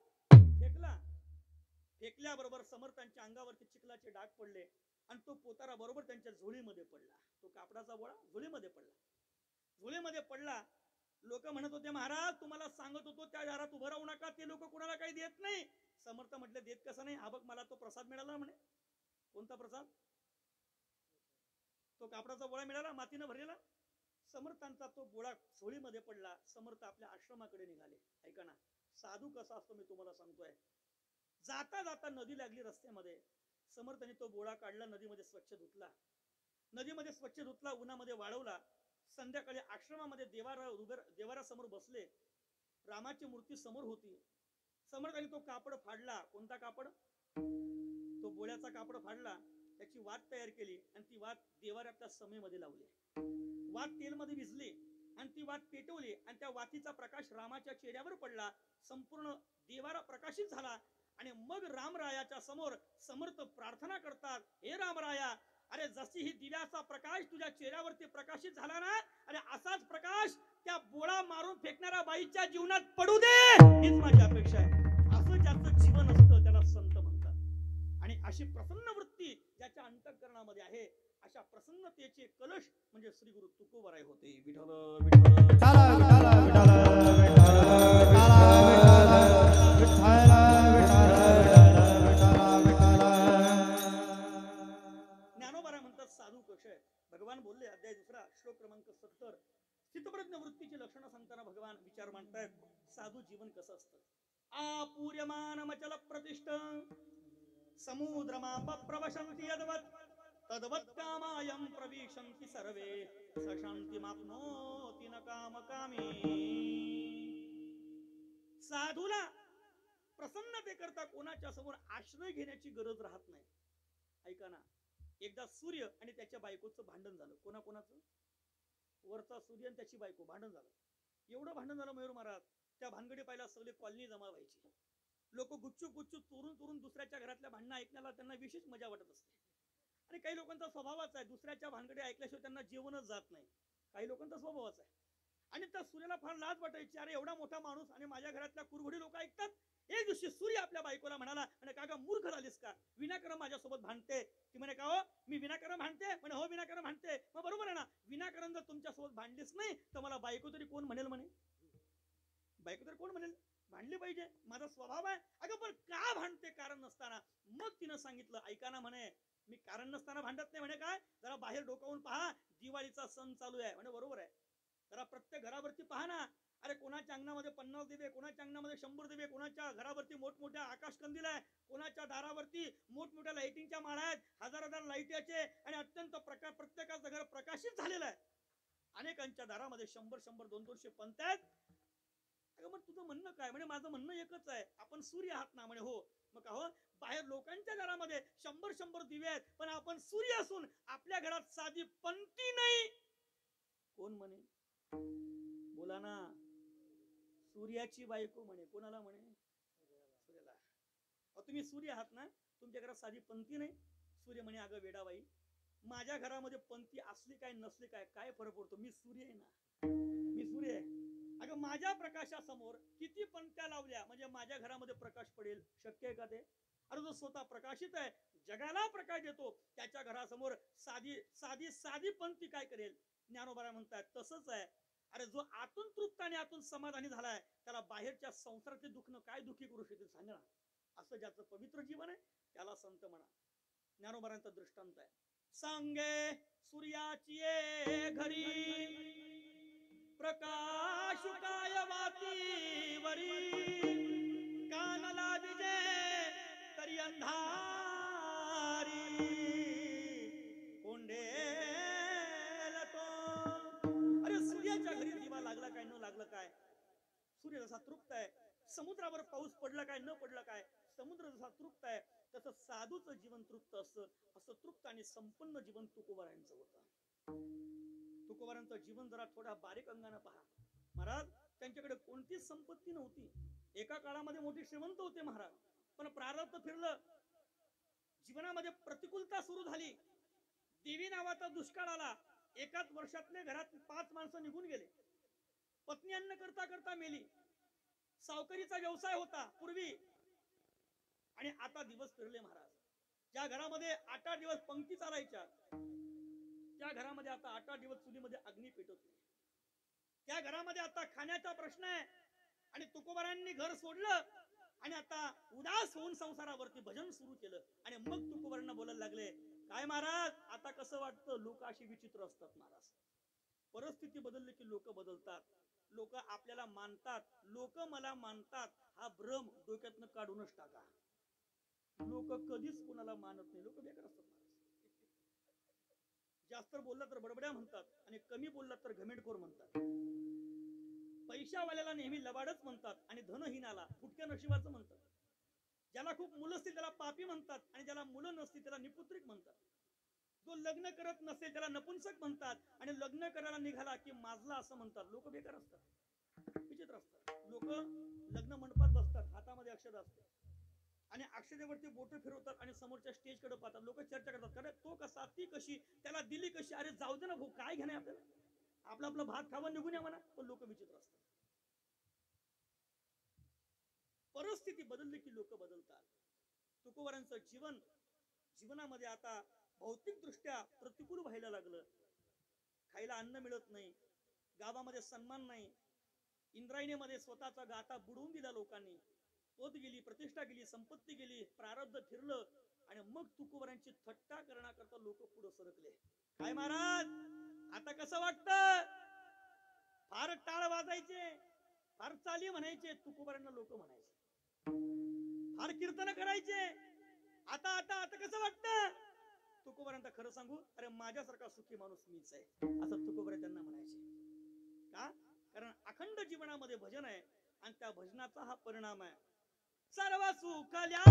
फेकल्याबरोबर समर्थांच्या अंगावरती चिखलाचे डाग पडले आणि तो पोतारा बरोबर त्यांच्या झोळीमध्ये पडला. तो कापडाचा बोळा झोळीमध्ये पडला. लोक म्हणत होते, महाराज तुम्हाला सांगत होतो त्या दारात उभं राहू नका, ते लोक कोणाला काही देत नाही. समर्थ म्हटले, देत कसं नाही? हा बघ, मला तो प्रसाद मिळाला म्हणे. कोणता प्रसाद? तो कापडाचा बोळा मिळाला, मातीनं भरलेला. समर्थांचा तो बोळा झोळीमध्ये पडला. समर्थ आपल्या आश्रमाकडे निघाले. ऐका ना, साधू कसा असतो मी तुम्हाला सांगतोय. जाता जाता नदी लागली रस्त्यामध्ये. समर्थांनी तो बोळा काढला, नदीमध्ये स्वच्छ धुतला, उन्हामध्ये वाळवला. संध्याकाळी आश्रमामध्ये देवारासमोर बसले. रामाची मूर्ती समोर होती. समर्थांनी तो कापड फाडला. कोणता कापड? तो बोळ्याचा कापड फाडला. त्याची वात तयार केली आणि ती वात देवाऱ्याच्या समेमध्ये लावली. वात तेलमध्ये भिजली आणि ती वात पेटवली आणि त्या वातीचा प्रकाश रामाच्या चेहऱ्यावर पडला. संपूर्ण देवारा प्रकाशित झाला. आणि मग रामरायाच्या समोर समर्थ प्रार्थना करतात, हे रामराया, अरे जशी ही दिव्याचा प्रकाश तुझ्या चेहऱ्यावरती प्रकाशित झाला ना, अरे असाच प्रकाश त्या बोळा मारून फेकणाऱ्या बाईच्या जीवनात पडू दे, हीच माझी अपेक्षा आहे. असं ज्याचं जीवन असतं त्याला संत म्हणतात. आणि अशी प्रसन्न वृत्ती ज्याच्या अंतःकरणामध्ये आहे, अशा प्रसन्नतेचे कलश म्हणजे श्री गुरु तुकोबराय होते. विठ्ठल ज्ञानोबा म्हणतात, साधू कसे आहे. भगवान बोलले, अध्याय 2 श्लोक क्रमांक 70. चित्तप्रज्ञ वृत्तीची लक्षणं सांगताना भगवान विचार मांडतायत, साधू जीवन कसं असतं. आपूर्यमानमचल प्रतिष्ठ समुद्रमाप प्रवशन्ति यद्वत् तद्वत् कामायं प्रविशन्ति सर्वे स शान्तिमाप्नोति न कामकामी. साधूला प्रसन्नतेकरता कोणाच्या समोर आश्रय घेण्याची गरज राहत नाही. ऐका ना, एकदा सूर्य आणि त्याच्या बायकोचं भांडण झालं. कोणाचं? वरचा सूर्य आणि त्याची बायको भांडण झालं. एवढं भांडण झालं मयूर महाराज, त्या भानगडी पाहिला सगळे कॉलनी जमा व्हायची. लोक गुच्चूप चोरून दुसऱ्याच्या घरातल्या भांडणं ऐकण्याला त्यांना विशेष मजा वाटत असते. आणि काही लोकांचा स्वभावच आहे, दुसऱ्याच्या भानगडी ऐकल्याशिवाय त्यांना जेवणच जात नाही. काही लोकांचा स्वभावच आहे. आणि त्या सूर्याला फार लाज वाटायची, अरे एवढा मोठा माणूस आणि माझ्या घरातल्या कुरघोडी लोक ऐकतात. एक दिवशी सूर्य आपल्या बायकोला म्हणाला, म्हणे का ग मूर्ख झालीस का, विनाकारण माझ्यासोबत भांडते. ती म्हणे, का हो मी विनाकारण भांडते? म्हणे हो विनाकारण भांडते. मग बरोबर आहे ना, विनाकारण जर तुमच्यासोबत भांडलीच नाही तर मला बायको तरी कोण म्हणेल म्हणे. बायको तरी कोण म्हणेल. भांडली पाहिजे, माझा स्वभाव आहे. अगं पण का भांडते कारण नसताना? मग तिनं सांगितलं, ऐका ना म्हणे, मी कारण नसताना भांडत नाही म्हणे. काय जरा बाहेर डोकावून पहा, दिवाळीचा सण चालू आहे म्हणे. बरोबर आहे, जरा प्रत्येक घरावरती पहा ना. अरे कोणाच्या अंगणामध्ये 50 दिवे, कोणाच्या अंगणामध्ये 100 दिवे, कोणाच्या घरावरती मोठमोठ्या आकाश कंदील आहे, कोणाच्या दारावरती मोठमोठ्या लाइटिंगच्या माळा आहेत, हजार हजार लाईटीचे, आणि अत्यंत प्रत्येकाचं घर प्रकाशित झालेलं आहे. अनेकांच्या दारामध्ये 100-100, 200-200 पंत आहेत. अगं मग तुझं म्हणणं काय म्हणे? माझं म्हणणं एकच आहे, आपण सूर्य आहात ना म्हणे. हो. मग का हो, बाहेर लोकांच्या घरामध्ये 100-100 दिवे आहेत, पण आपण सूर्य असून आपल्या घरात साधी पंक्ती नाही. कोण म्हणे? बोला ना. सूर्याची बायको म्हणे. कोणाला म्हणे? सूर्याला. तुम्ही सूर्य आहात ना, तुमच्या घरात साधी पंक्ती नाही. सूर्य म्हणे, अगं वेडाबाई, माझ्या घरामध्ये पंक्ती असली काय नसली काय, काय फरक पडतो? मी सूर्य आहे ना, मी सूर्य आहे. अगं माझ्या प्रकाशासमोर किती पंक्त्या लावल्या म्हणजे माझ्या घरामध्ये प्रकाश पडेल? शक्य आहे का ते? अरे जो स्वतः प्रकाशित आहे, जगाला प्रकाश देतो, त्याच्या घरासमोर साधी साधी साधी पंक्ती काय करेल? ज्ञानोबा म्हणतात तसंच आहे. अरे जो आतून तृप्त आणि आतून समाधानी झालाय, त्याला बाहेरच्या संसाराचे दुःख काय दुःखी करू शकते सांगा ना. असं ज्याचं पवित्र जीवन आहे त्याला संत म्हणा. ज्ञानोबारांचा दृष्टांत आहे. सांगे सूर्याची घरी, प्रकाश काय वातीवरी, कानला विजय तरी अंधारी, कोंडेल तो. अरे सूर्याच्या घरी दिवा लागला काय न लागलं काय, सूर्य जसा तृप्त आहे, समुद्रावर पाऊस पडला काय न पडला काय, समुद्र जसा तृप्त आहे, तसं साधूचं जीवन तृप्त असतं. असं तृप्त आणि संपन्न जीवन तुकोबारायांचं होतं. तुकोबारांचं जीवन जरा थोडा बारीक अंगाने पहा. महाराज त्यांच्याकडे कोणतीच संपत्ती नव्हती. एका काळामध्ये मोठे श्रीमंत होते महाराज, पण प्रारब्ध फिरलं, जीवनामध्ये प्रतिकूलता सुरू झाली. देवी नावाचा दुष्काळ आला. एकाच वर्षातले घरात 5 माणसं निघून गेले. पत्नी अन्न करता करता मेली. सावकारीचा व्यवसाय होता पूर्वी, आणि आता दिवस फिरले महाराज. ज्या घरामध्ये 8 दिवस पंक्ती चालायच्या, त्या घरामध्ये आता 8 दिवस चुलीमध्ये अग्नी पेटत नाही. त्या घरामध्ये आता खाण्याचा प्रश्न आहे. आणि तुकोबारांनी घर सोडलं आणि आता उदास होऊन संसारावरती भजन सुरू केलं. आणि मग तुकोबारांना बोलायला लागले, काय महाराज आता कसं वाटतं? लोक अशी विचित्र असतात महाराज. परिस्थिती बदलली की लोक बदलतात. लोक आपल्याला मानतात, लोक मला मानतात, हा भ्रम डोक्यातनं काढूनच टाका. लोक कधीच कोणाला मानत नाही. लोक बेकार असतात महाराज. जास्त बोलला तर बडबड्या म्हणतात, आणि कमी बोलला तर घमेंडखोर म्हणतात. पैशावाल्याला नेहमी लबाडच म्हणतात, आणि धनहीनाला फुटक्या नशिबाचं म्हणतात. ज्याला खूप मुलं असतील त्याला पापी म्हणतात, आणि ज्याला मुलं नसतील त्याला निपुत्रिक म्हणतात. जो लग्न करत नसेल त्याला नपुंसक म्हणतात, आणि लग्न करायला निघाला की माजला असं म्हणतात. लोक बेकार असतात, विचित्र असतात. लोक लग्न मंडपात बसतात, हातामध्ये अक्षता असते, आणि अक्षतेवरती बोट फिरवतात, आणि समोरच्या स्टेजकडे पाहतात. लोक चर्चा करतात, कारण तो कसा, ती कशी, त्याला दिली कशी. अरे जाऊ दे ना भाऊ, काय घेणे आपल्याला, आपलं आपलं भात खावं निघून या म्हणा. पण लोक विचित्र असतात. परिस्थिती बदलली की लोक बदलतात. तुकोबारांचं जीवनामध्ये आता भौतिक दृष्ट्या प्रतिकूल व्हायला लागलं. खायला अन्न मिळत नाही, गावामध्ये सन्मान नाही, इंद्रायणीमध्ये स्वतःचा गाथा बुडवून दिला लोकांनी. पद गेली, प्रतिष्ठा गेली, संपत्ती गेली, प्रारब्ध फिरलं. आणि मग तुकोबारांची थट्टा करण्याकरता लोक पुढे सरकले. काय महाराज आता कसं वाटतं? फार टाळ वाजायचे, फार चाली म्हणायचे, तुकोबारांना लोक म्हणायचे. फार कीर्तन करायचे. आता आता आता कसं वाटतं? तुकोबारांना खरं सांगू, अरे माझ्यासारखा सुखी माणूस मीच आहे, असं तुकोबारा त्यांना म्हणायचे. का? कारण अखंड जीवनामध्ये भजन आहे, आणि त्या भजनाचा हा परिणाम आहे. सर्व सुखल्या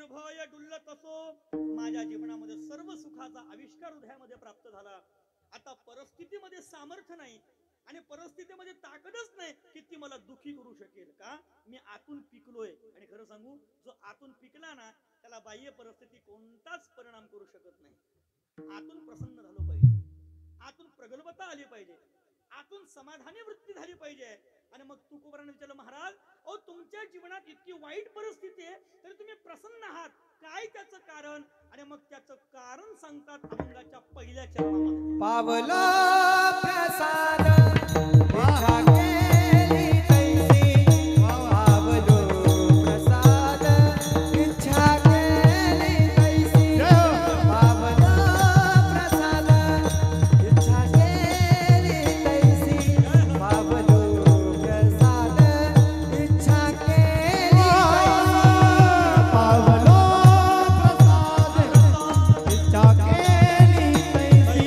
निर्भय डुल्लत असो, माझ्या जीवनामध्ये सर्व सुखाचा आविष्कार हृदयामध्ये प्राप्त झाला. आता परिस्थितीमध्ये सामर्थ्य नाही आणि परिस्थितीमध्ये ताकदच नाही की ती मला दुखी करू शकेल. का? मी आतून पिकलोय. आणि खरं सांगू, जो आतून पिकला ना त्याला बाह्य परिस्थिती कोणताच परिणाम करू शकत नाही. आतून प्रसन्न झालो पाहिजे, आतून प्रगल्भता आली पाहिजे, आतून समाधानी वृत्ती झाली पाहिजे. आणि मग तुकोबाराने विचारलं, महाराज अहो तुमच्या जीवनात इतकी वाईट परिस्थिती आहे तरी तुम्ही प्रसन्न आहात, काय त्याचं कारण? आणि मग त्याचं कारण सांगतात अभंगाच्या पहिल्या चरणामध्ये. पावलो प्रसाद इच्छा केली तैसी, पावलो प्रसाद इच्छा केली तैसी, पावलो प्रसाद इच्छा केली तैसी, पावलो प्रसाद इच्छा केली तैसी, पावलो प्रसाद इच्छा केली तैसी,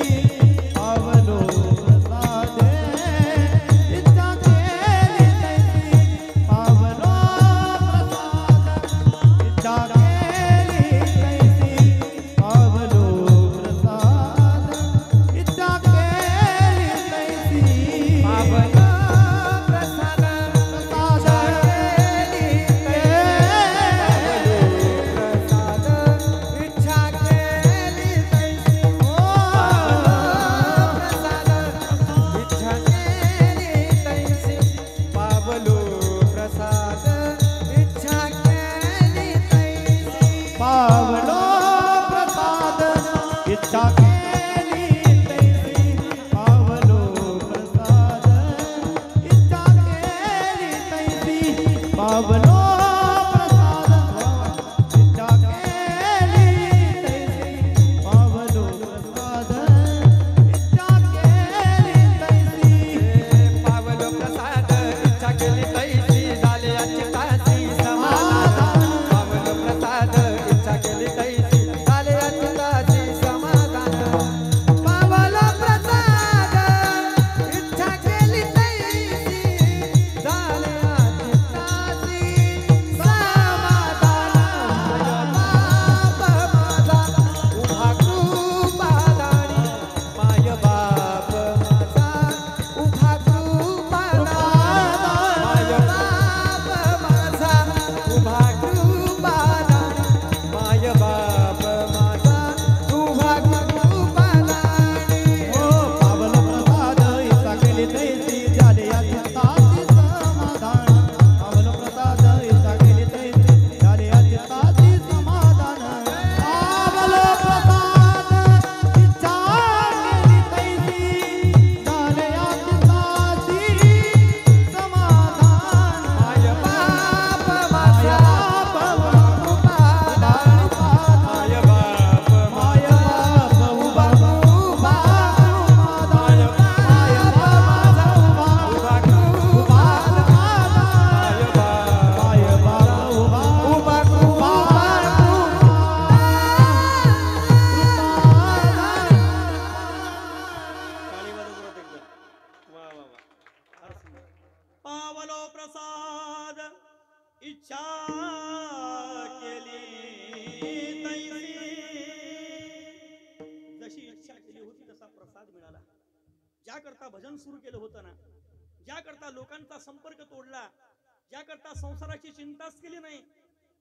पावलो प्रसाद इच्छा केली तैसी, पावलो प्रसाद इच्छा केली तैसी, पावलो प्रसाद इच्छा केली तैसी, पावलो प्रसाद इच्छा केली तैसी, पावलो प्रसाद इच्छा केली तैसी, पावलो प्रसाद इच्छा केली तैसी, पावलो प्रसाद इच्छा केली तैसी, पावलो प्रसाद इच्छा केली तैसी, पावलो प्रसाद इच्छा केली तैसी, पावलो प्रसाद इच्छा केली तैसी, झाले अच्युतासी समाधान, पावलो प्रसाद इच्छा केली तैसी, झाले अच्युतासी समाधान, पावलो प्रसाद इच्छा केली तैसी, झाले अच्युतासी समाधान, माय बाप माझा उभा कृपादानी, माय बाप माझा उभा कृपादानी, माय बाप माझा उभा कृपादानी, ओ पावलो प्रसाद इच्छा केली तैसी, झाले अच्युतासी समाधान, पावलो प्रसाद इच्छा केली तैसी, झाले अच्युतासी समाधान, पावलो प्रसाद इच्छा केली तैसी, झाले अच्युतासी समाधान, माय बाप माझा उभा कृपादानी, माय बाप माय बाप उभा उभा माय बाप माझा उभा कृपादानी, माय बाप माय बाप उभा उभा टाळी वाजव जोरात एकदा. वा वा वा, फार सुंदर. पावलो प्रसाद इच्छा केली तैसी, जशी इच्छा केली होती तसा प्रसाद मिळाला. ज्या करता भजन सुरू केलं होतं ना, ज्या करता लोकांचा संपर्क तोडला, ज्या करता संसाराची चिंताच केली नाही,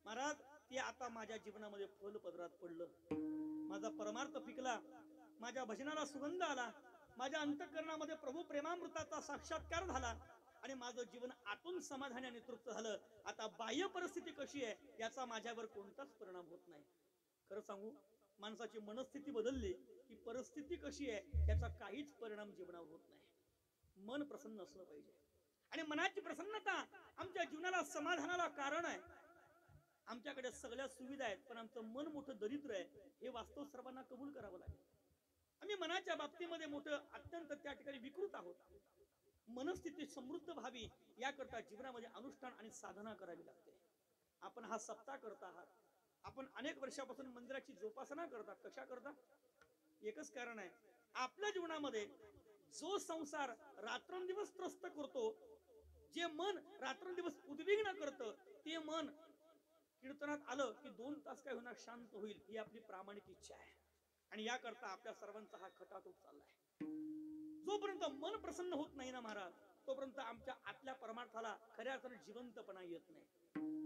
महाराज ते आता माझ्या जीवनामध्ये फल पदरात पडलं. माझा परमार्थ पिकला, माझ्या भजनाला सुगंध आला, माझ्या अंतःकरणामध्ये प्रभू प्रेमामृताचा साक्षात्कार झाला आणि माझं जीवन आतून समाधानी आणि तृप्त झालं. आता बाह्य परिस्थिती कशी आहे याचा माझ्यावर कोणताच परिणाम होत नाही. खरं सांगू, माणसाची मनस्थिती बदलली की परिस्थिती कशी आहे याचा काहीच परिणाम जीवनावर होत नाही. मन प्रसन्न असलं पाहिजे आणि मनाची प्रसन्नता आमच्या जीवनाला समाधानाला कारण आहे. आमच्याकडे सगळ्या सुविधा आहेत पण आमचं मन मोठं दरिद्र आहे, हे वास्तव सर्वांना कबूल करावं लागेल. आम्ही मनाच्या बाबतीमध्ये मोठं अत्यंत त्या ठिकाणी विकृत आहोत. मनस्थिती समृद्ध व्हावी याकरता जीवनामध्ये अनुष्ठान आणि साधना करावी लागते. आपण हा सप्ताह करत आहात, आपण अनेक वर्षापासून मंदिराची जोपासना करतात. कशा करता? एकच कारण आहे, आपल्या जीवनामध्ये जो संसार रात्रंदिवस त्रस्त करतो, जे मन रात्रंदिवस उद्विग्न करतं, ते मन कीर्तनात आलं की 2 तास काय होणार शांत होईल, ही आपली प्रामाणिक इच्छा आहे. आणि याकरता आपल्या सर्वांचा हा खटाटोप चाललाय. जोपर्यंत मन प्रसन्न होत नाही ना महाराज, तोपर्यंत आमच्या आतल्या परमार्थाला खऱ्या अर्थाने जिवंतपणा येत नाही.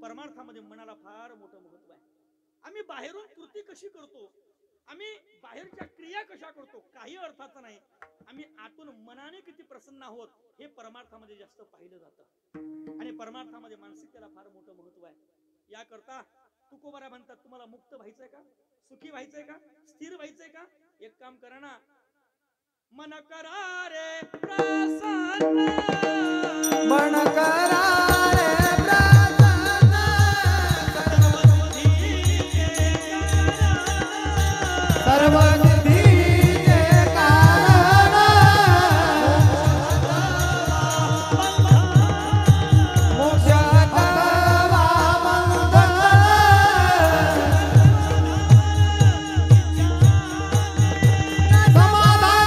परमार्थामध्ये मनाला फार मोठं महत्व आहे. आम्ही बाहेरून कृती कशी करतो, आम्ही बाहेरच्या क्रिया कशा करतो, काही अर्थाचं नाही. आम्ही आतून मनाने किती प्रसन्न आहोत हे परमार्थामध्ये जास्त पाहिलं जातं. आणि परमार्थामध्ये मानसिकतेला फार मोठं महत्व आहे. याकरता तुकोबारा म्हणतात, तुम्हाला मुक्त व्हायचंय का, सुखी व्हायचंय का, स्थिर व्हायचंय का, एक काम करा ना, मन करा रे प्रसन्न, मन करा रे प्रसन्न, सर्व सिद्धीचे कारण, मोक्ष अथवा मंगल, समाधान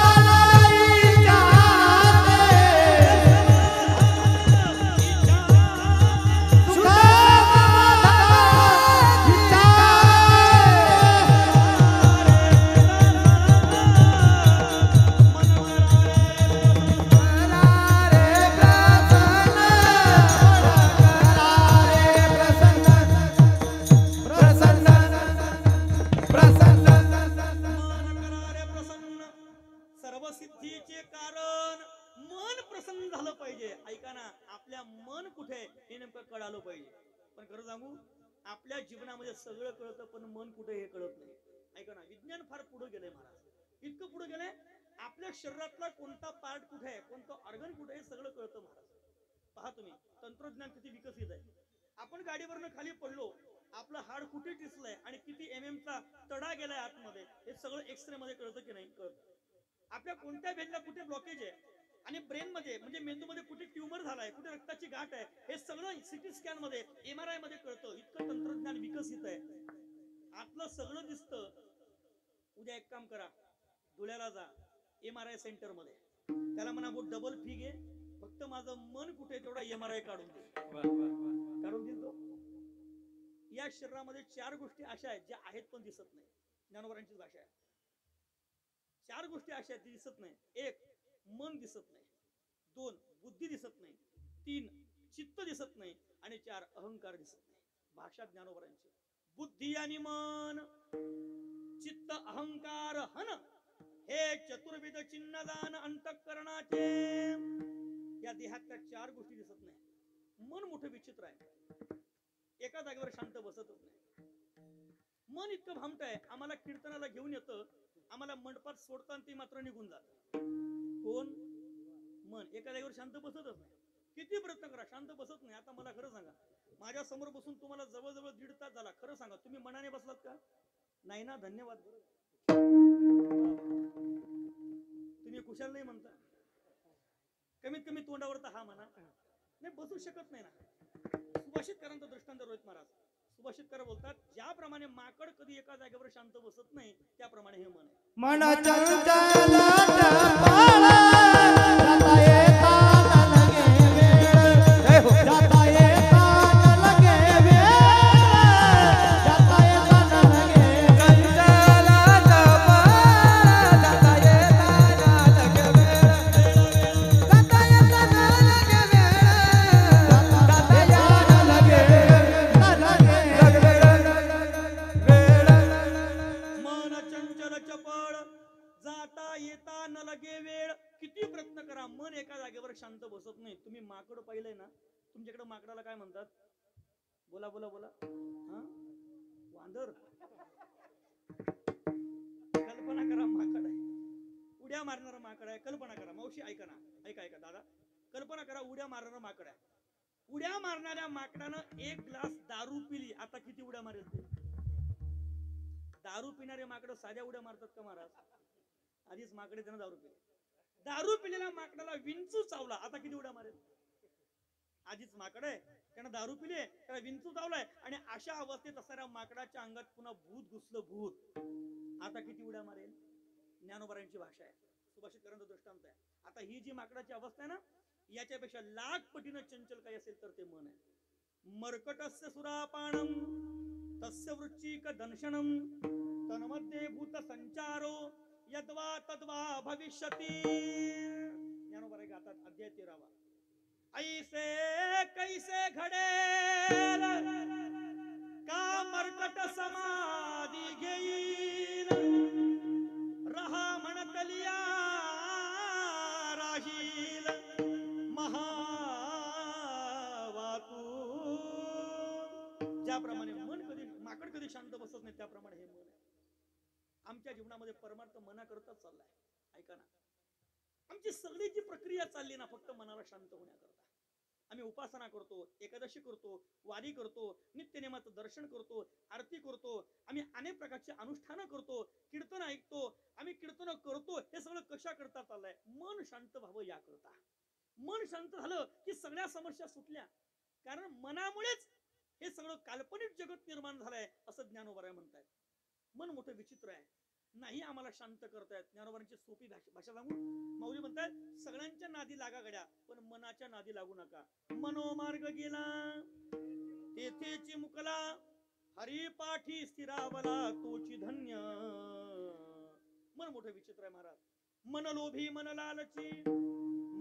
सर्व सिद्धीचे कारण मन प्रसन्न झालं पाहिजे. ऐका ना, आपल्या मन कुठे हे नेमकं कळालं पाहिजे. पण खरं सांगू, आपल्या जीवनामध्ये सगळं कळतं पण मन कुठे हे कळत नाही. ऐका ना, विज्ञान फार पुढे गेलंय महाराज, इतकं पुढे गेलंय, आपल्या शरीरातला कोणता पार्ट कुठे आहे, कोणतं ऑर्गन कुठे आहे, हे सगळं कळतं महाराज. पहा तुम्ही, तंत्रज्ञान किती विकसित आहे. आपण गाडीवरनं खाली पडलो, आपलं हाड कुठे टिसलंय आणि किती MM चा तडा गेलाय आतमध्ये, हे सगळं एक्सरे मध्ये कळतं की नाही, कळतं. आपल्या कोणत्या भेदला कुठे ब्लॉकेज आहे आणि ब्रेन मध्ये म्हणजे मेंदूमध्ये कुठे ट्यूमर झालाय, कुठे रक्ताची गाठ आहे, हे सगळं सिटी स्कॅन मध्ये, MRI मध्ये कळतं. इतकं तंत्रज्ञान विकसित आहे, आतलं सगळं दिसतं. उद्या एक काम करा, धुळ्याला जा MRI सेंटर मध्ये, त्याला म्हणा डबल फी घे, फक्त माझं मन कुठे तेवढा MRI काढून दे. काढून देतो. या शरीरामध्ये 4 गोष्टी अशा आहेत ज्या आहेत पण दिसत नाही. ज्ञानोबरांची भाषा आहे. 4 गोष्टी अशा आहेत दिसत नाही. 1 मन दिसत नाही, 2 बुद्धी दिसत नाही, 3 चित्त दिसत नाही आणि 4 अहंकार दिसत नाही. भाषा ज्ञानोबरांची. बुद्धी आणि मन, चित्त, अहंकार, हन हे चतुर्विध चिन्हदान अंतःकरणाचे. या देहातल्या 4 गोष्टी दिसत नाही. मन मोठं विचित्र आहे, एका जागेवर शांत बसतच नाही. मन इतकं भामट आहे, आम्हाला कीर्तनाला घेऊन येतं, आम्हाला मंडपात सोडताना ते मात्र निघून जात. कोण? मन एका जागेवर शांत बसतच नाही. किती प्रयत्न करा शांत बसत नाही. आता मला खरं सांगा, माझ्या समोर बसून तुम्हाला जवळजवळ 1.5 तास झाला, खरं सांगा तुम्ही मनाने बसलात का? नाही ना. धन्यवाद. तुम्ही कुशल नाही म्हणता, कमीत कमी तोंडावर तर हा म्हणा. नाही बसू शकत नाही ना. सुभाषितकरांचा दृष्टांत रोहित महाराज. सुभाषितकर बोलतात, ज्याप्रमाणे माकड कधी एका जागेवर शांत बसत नाही, त्याप्रमाणे हे मन आहे. मन चंचल चपळ, जाता येता न लगे वेळ, जाता येता न लगे वेळ, जाता येता न लगे चंचल चपळ, जाता येता न लगे वेळ, जाता येता न लगे वेळ, जाता येता न लगे मन चंचल चपळ, जाता येता न लगे वेळ. किती प्रयत्न करा, मन एका जागेवर शांत बसत नाही. तुम्ही माकड पाहिलंय ना, तुमच्याकडे माकडाला काय म्हणतात? बोला बोला बोला. हा, वांदर. कल्पना करा, माकड आहे, उड्या मारणारा माकड आहे. कल्पना करा मावशी, ऐका ना, ऐका ऐका दादा, कल्पना करा उड्या मारणारा माकड आहे. उड्या मारणाऱ्या माकडानं 1 ग्लास दारू पिली, आता किती उड्या मारेल ते? दारू पिणारे माकडं साध्या उड्या मारतात का महाराज? आधीच माकडे त्यानं दारू पिली. दारू पिलेल्या माकडाला विंचू चावला, आता किती उड्या मारेल? आधीच माकड आहे, त्यानं दारू पिली, त्याला विंचू चावलाय आणि अशा अवस्थेत असणाऱ्या माकडाच्या अंगात पुन्हा भूत घुसलं, भूत, आता किती उड्या मारेल? ज्ञानोबरांची भाषा आहे, सुभाषितकरांचा दृष्टांत आहे. आता ही जी माकडाची अवस्था आहे ना, याच्यापेक्षा 1,00,000 पटीनं चंचल काही असेल तर ते मन आहे. मर्कटस्य सुरापाणम तस्य वृश्चिक दंशनम तन्मध्ये भूत संचारो यद्वा तद्वा भविष्यति. ज्ञानोबा रे गातात अध्याय 13. ऐसे कैसे घडेल का मर्कट समाधी घेईल रहा म्हणतलिया राहील महावातू. ज्याप्रमाणे मन कधी माकड कधी शांत बसत नाही त्याप्रमाणे हे मन आहे. आमच्या जीवनामध्ये परमार्थ मना करताच चाललाय. ऐका ना, आमची सगळी जी प्रक्रिया चालली ना फक्त मनाला शांत होण्याकरता. आम्ही उपासना करतो, एकादशी करतो, वारी करतो, नित्यनेमाचं दर्शन करतो, आरती करतो, आम्ही अनेक प्रकारचे अनुष्ठानं करतो, कीर्तन ऐकतो, आम्ही कीर्तन करतो. हे सगळं कशा करता चाललंय? मन शांत व्हावं याकरता. मन शांत झालं की सगळ्या समस्या सुटल्या. कारण मनामुळेच हे सगळं काल्पनिक जगत निर्माण झालंय असं ज्ञानोबा म्हणतायत. मन मोठं विचित्र आहे, नाही आम्हाला शांत करतायत. ज्ञानोबांची सोपी भाषा सांगू, माऊली म्हणतात सगळ्यांच्या नादी लागा गड्या पण मनाच्या नादी लागू नका. मनोमार्ग गेला तेथेची मुकला हरिपाठी स्थिरावला तोची धन्य. मन मोठं विचित्र आहे महाराज. मन लोभी मन लालची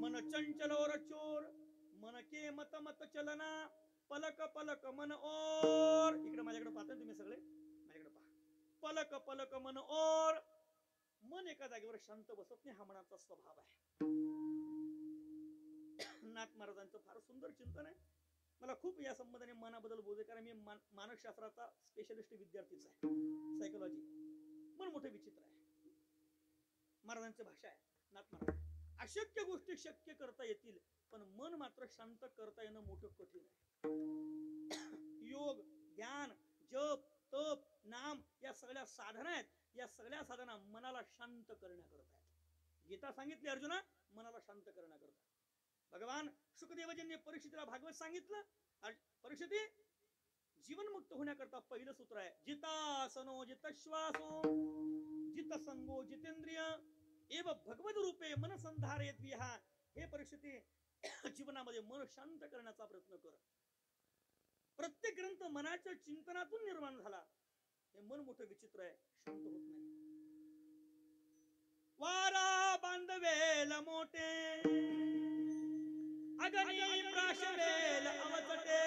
मन चंचलोर चोर मन के मत मत चलना पलक पलक मन ओर. इकडे माझ्याकडे पाहताय तुम्ही सगळे, माझ्याकडे पहा. पलक पलक मन ओर. मन एका जागेवर शांत बसत नाही हा मनाचा स्वभाव आहे. नाथ महाराजांचं फार सुंदर चिंतन आहे. मला खूप या संबंधाने मनाबद्दल बोलते कारण मी मानसशास्त्राचा स्पेशलिस्ट विद्यार्थीच आहे, सायकोलॉजी. मन मोठे विचित्र आहे. महाराजांची भाषा आहे नाथ महाराज. अशक्य गोष्टी शक्य करता येतील पण मन मात्र शांत करता येणं मोठं कठीण आहे. योग ध्यान जप तप नाम या सगळ्या साधना आहेत. या सगळ्या साधना मनाला शांत करण्याकरता आहेत. गीता सांगितली अर्जुना मनाला शांत करण्याकरता. भगवान शुकदेवजींनी परीक्षितीला भागवत सांगितलं. परीक्षिती जीवनमुक्त होण्याकरता पहिलं सूत्र आहे जितासनो जितश्वासो जित संगो जितेंद्रिय एव भगवद रूपे मन संधारयेत विहा. हे परीक्षिती जीवनामध्ये मन शांत करण्याचा प्रयत्न कर. प्रत्येक ग्रंथ मनाच्या चिंतनातून निर्माण झाला. हे मन मोठं विचित्र आहे, शांत होत नाही. वारा बांधवेल मोठे अगनी प्राशवेल अवचटे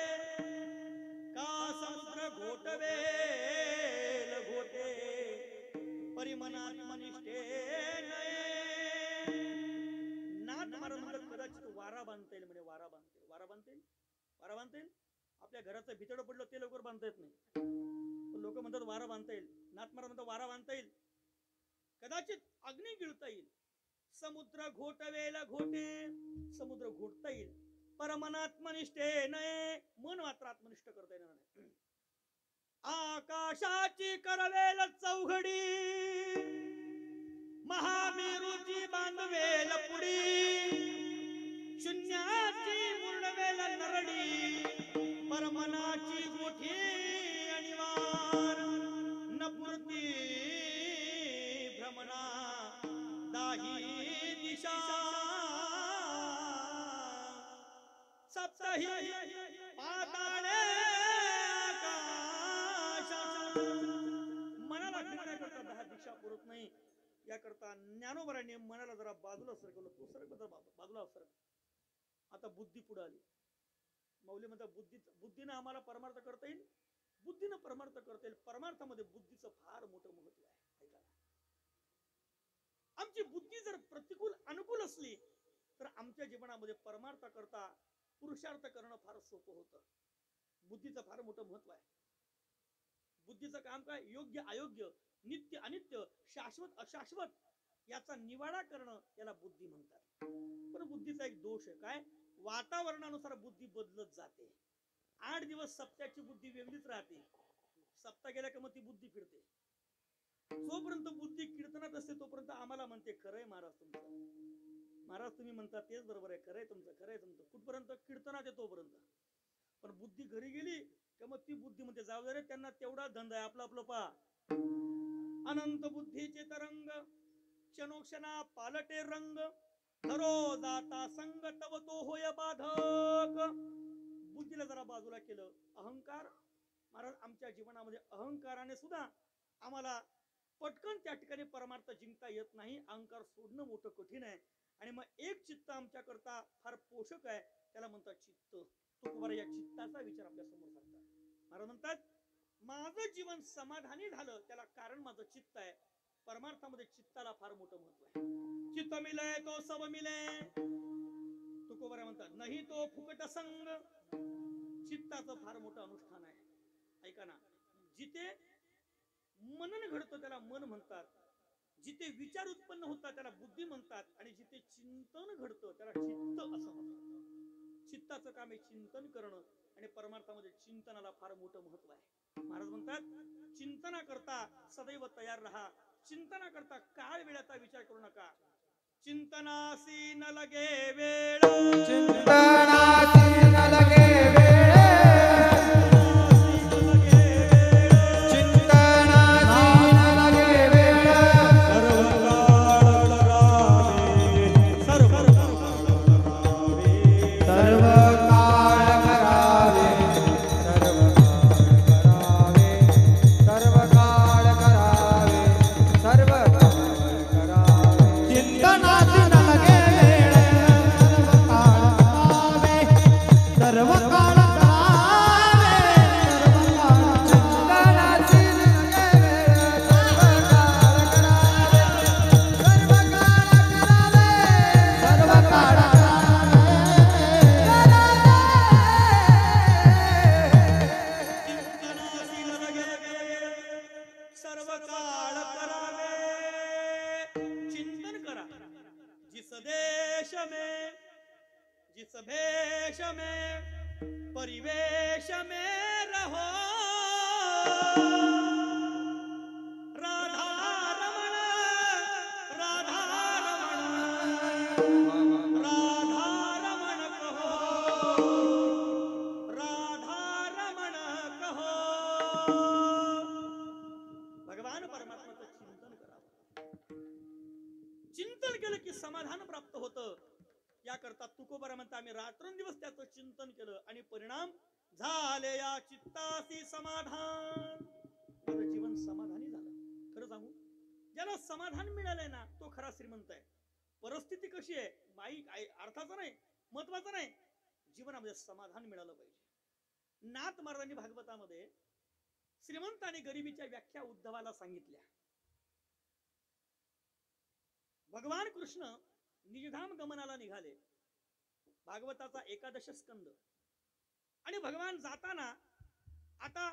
का समुद्र घोटवेल घोटे परिमनात मनिष्ठे नये. नाथ महाराज म्हणतात कदाचित वारा बांधता येईल म्हणे. वारा बांधता येईल, वारा बांधता येईल, वारा बांधता येईल. आपल्या घराचं भितड पडलं ते लवकर बांधता येत नाही. लोक म्हणतात वारा बांधता येईल. नाथ महाराज म्हणतात वारा बांधता येईल. कदाचित अग्नी गिळता येईल. समुद्र घोटवेल घोटे, समुद्र घोटता येईल. परमनात्मनिष्ठे नये, मन मात्र आत्मनिष्ठ करता येणार नाही. आकाशाची करवेल चौघडी महामेरूची बांधवेल पुडी शून्याची मुरडवेल नरडी परमनाची गोठी अनिवार नपुरती भ्रमणा दाही दिशा सप्तही पाताळे मनाला करता 10 दिशा पुरत नाही. याकरता ज्ञानोबरांनी मनाला जरा बाजूला सरकवलं. तू सरक बाजूला सरक. आता बुद्धी पुढे आली. मौली म्हणतात बुद्धीनं आम्हाला परमार्थ करता येईल, बुद्धीनं परमार्थ करता येईल. परमार्थामध्ये बुद्धीचं फार मोठं महत्व आहे. ऐका, आमची बुद्धी जर प्रतिकूल अनुकूल असली तर आमच्या जीवनामध्ये परमार्थ करता पुरुषार्थ करणं फार सोपं होतं. बुद्धीचं फार मोठं महत्व आहे. बुद्धीचं काम काय? योग्य अयोग्य, नित्य अनित्य, शाश्वत अशाश्वत याचा निवाडा करणं याला बुद्धी म्हणतात. पण बुद्धीचा एक दोष आहे. काय? वातावरणानुसार बुद्धी बदलत जाते. 8 दिवस सप्त्याची बुद्धी वेगळीच राहते. सप्ताह गेला की मग ती बुद्धी फिरते. जोपर्यंत बुद्धी कीर्तनात असते तोपर्यंत आम्हाला म्हणते खरंय महाराज तुमचं, महाराज तुम्ही म्हणता तेच बरोबर आहे, खरंय तुमचं, खरंय तुमचं. कुठपर्यंत? कीर्तनात येतो तोपर्यंत. पण बुद्धी घरी गेली की मग ती बुद्धी म्हणते जाऊ दे रे, त्यांना तेवढा धंदा आहे, आपलं आपलं पा. अनंत बुद्धीचे तरंग क्षणोक्षणा पालटे रंग धरो जाता संग तव तो होय बाधक. बुद्धीला जरा बाजूला केलं. अहंकार महाराज आमच्या जीवनामध्ये अहंकाराने सुद्धा आम्हाला पटकन त्या ठिकाणी परमार्थ जिंकता येत नाही. अहंकार सोडणं मोठं कठीण आहे. आणि मग एक चित्त आमच्या करता फार पोषक आहे, त्याला म्हणतात चित्त. तुकोबार या चित्ताचा विचार आपल्या समोर सांगतात. महाराज म्हणतात माझं जीवन समाधानी झालं त्याला कारण माझं चित्त आहे. परमार्थामध्ये चित्ताला फार मोठं महत्व आहे. चित्त मिले तो सब मिले. तुकोबार म्हणतात नाही तो फुकट संग. चित्ताचं फार मोठं अनुष्ठान आहे. ऐका ना, जिथे मनन घडतं त्याला मन म्हणतात, जिथे विचार उत्पन्न होतात त्याला बुद्धी म्हणतात, आणि जिथे चिंतन घडतं त्याला चित्त असं म्हणतात. चित्ताचं काम आहे चिंतन करणं, आणि परमार्थामध्ये चिंतनाला फार मोठं महत्व आहे. महाराज म्हणतात चिंतना करता सदैव तयार राहा. चिंतना करता काळ वेळाचा विचार करू नका. चिंतनासी न लगे वेळ. चिंतनासी न लगे जिस भेष में परिवेश में रहो. राधा रमण राधा रमण राधा रमण कहो. राधा रमण कहो. भगवान परमात्म्याचं चिंतन करावं. चिंतन केलं की समाधान प्राप्त होतं. याकरता तुकोबार म्हणता आम्ही रात्रंदिवस त्याचं चिंतन केलं आणि परिणाम झाले या चित्तासी समाधान. माझं जीवन समाधानी झालं. खरं सांगू, ज्याला समाधान मिळालंय ना तो खरा श्रीमंत आहे. परिस्थिती कशी आहे बाई अर्थाचं नाही, महत्वाचं नाही, जीवनामध्ये समाधान मिळालं पाहिजे. नाथ महाराजांनी भागवतामध्ये श्रीमंत आणि गरिबीच्या व्याख्या उद्धवाला सांगितल्या. भगवान कृष्ण निजधाम गमनाला निघाले. भागवताचा 11 स्कंद. आणि भगवान जाताना आता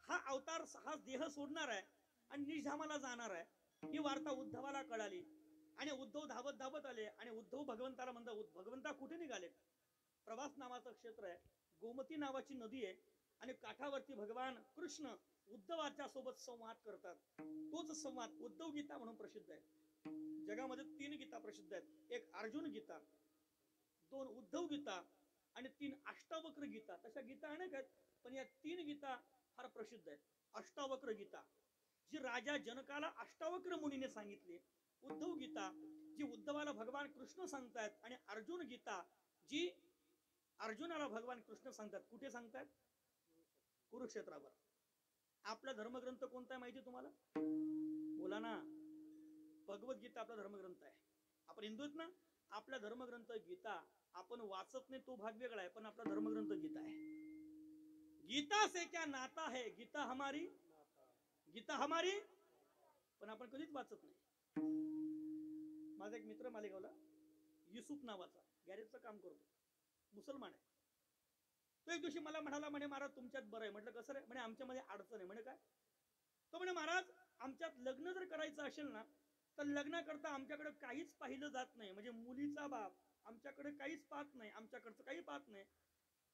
हा अवतार हा देह सोडणार आहे आणि निजधामाला जाणार आहे ही वार्ता उद्धवाला कळाली. आणि उद्धव धावत धावत आले आणि उद्धव भगवंताला म्हणतात भगवंता कुठे निघाले. प्रवास नावाचं क्षेत्र आहे, गोमती नावाची नदी आहे, आणि काठावरती भगवान कृष्ण उद्धवाच्या सोबत संवाद करतात. तोच संवाद उद्धव गीता म्हणून प्रसिद्ध आहे. जगामध्ये 3 गीता प्रसिद्ध आहेत. एक अर्जुन गीता, 2 उद्धव गीता, आणि 3 अष्टावक्र गीता. तशा गीता अनेक आहेत, पण या 3 गीता फार प्रसिद्ध आहेत. अष्टावक्र गीता जी राजा जनकाला अष्टावक्र मुनीने सांगितली. उद्धव गीता जी उद्धवाला भगवान कृष्ण सांगतायत. आणि अर्जुन गीता जी अर्जुनाला भगवान कृष्ण सांगतात. कुठे सांगतायत? कुरुक्षेत्रावर. आपला धर्मग्रंथ कोणता आहे माहिती तुम्हाला? बोला ना. भगवद्गीता आपला धर्मग्रंथ आहे. आपण हिंदू आहेत ना. आपला धर्मग्रंथ गीता आपण वाचत नाही तो भाग वेगळा आहे, पण आपला धर्मग्रंथ गीता आहे. गीता से क्या नाता है, गीता हमारी, गीता हमारी, पण आपण कधीच वाचत नाही. माझा एक मित्र मालेगावला युसुफ नावाचा गॅरेजचं काम करतो, मुसलमान आहे. तो एक दिवशी मला म्हणाला, म्हणे महाराज तुमच्यात बरं आहे. म्हटलं कसं रे? म्हणे आमच्यामध्ये अडचण आहे. म्हणे काय? तो म्हणे महाराज आमच्यात लग्न जर करायचं असेल ना तर लग्नाकरता आमच्याकडे काहीच पाहिलं जात नाही. म्हणजे मुलीचा बाप आमच्याकडे काहीच पाहत नाही, आमच्याकडचं काही पाहत नाही,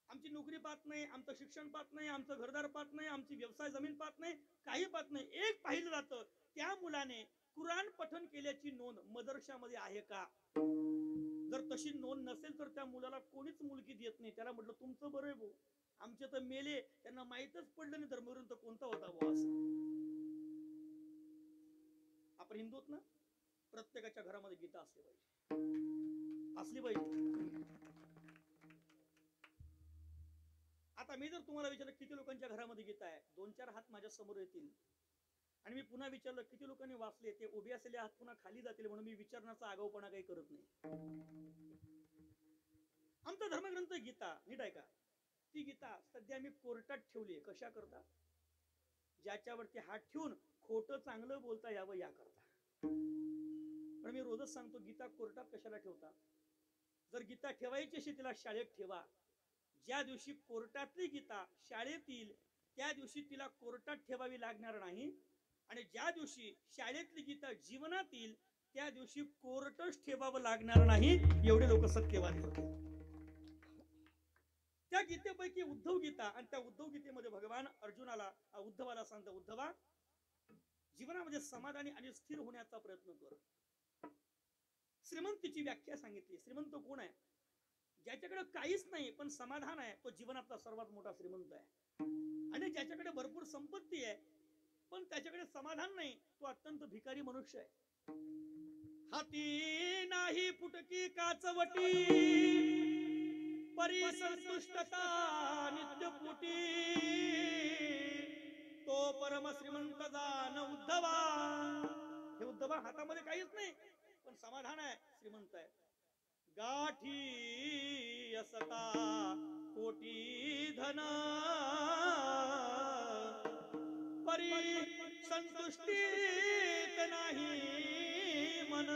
आमची नोकरी पाहत नाही, आमचं शिक्षण पाहत नाही, आमचं घरदार पाहत नाही, आमची व्यवसाय जमीन पाहत नाही, काही पाहत नाही. एक पाहिलं जातं, त्या मुलाने कुराण पठण केल्याची नोंद मदरशामध्ये आहे का? जर तशी नोंद नसेल तर त्या मुलाला कोणीच मुलगी देत नाही. त्याला म्हटलं तुमचं बरं आहे भाऊ, आमचे तर मेले, त्यांना माहीतच पडलं नाही धर्मग्रंथ कोणता होता भाऊ. असं आपण हिंदूत ना, प्रत्येकाच्या घरामध्ये गीता असली पाहिजे, असली पाहिजे. आता मी जर तुम्हाला विचारलं किती लोकांच्या घरामध्ये गीता आहे, 2-4 हात माझ्या समोर येतील. आणि मी पुन्हा विचारलं किती लोकांनी वाचले, ते उभे असलेले हात पुन्हा खाली जातील, म्हणून मी विचारण्याचा आगाऊपणा काही करत नाही. आमचा धर्मग्रंथ गीता, नीट ऐका, ती गीता सध्या मी कोर्टात ठेवली. कशा करता? ज्याच्यावरती हात ठेवून खोटं चांगलं बोलता यावं या करता. पण मी रोजच सांगतो, गीता कोर्टात कशाला ठेवता? जर गीता ठेवायची अशी तिला शाळेत ठेवा. ज्या दिवशी कोर्टातली गीता शाळेत येईल त्या दिवशी तिला कोर्टात ठेवावी लागणार नाही, आणि ज्या दिवशी शाळेतली गीता जीवनात येईल त्या दिवशी कोर्टच ठेवावं लागणार नाही. एवढे लोक सत्यवादी होते. त्या गीतेपैकी उद्धव गीता, आणि त्या उद्धव गीतेमध्ये भगवान उद्धवाला सांगतात, उद्धवा, जीवनामध्ये समाधानी आणि स्थिर होण्याचा प्रयत्न कर. श्रीमंतीची व्याख्या सांगितली. श्रीमंत कोण आहे? ज्याच्याकडे काहीच नाही पण समाधान आहे, तो जीवनातला सर्वात मोठा श्रीमंत आहे. आणि ज्याच्याकडे भरपूर संपत्ती आहे पण त्याच्याकडे समाधान नाही, तो अत्यंत भिकारी मनुष्य आहे. हाती नाही फुटकी काचवटी, परी संतुष्टता नित्यपुटी, तो परम श्रीमंत जाण उद्धवा. हे उद्धवा, हातामध्ये काहीच नाही पण समाधान आहे, श्रीमंत आहे. गाठी असता कोटी धन, परी संतुष्टीत नाही मन,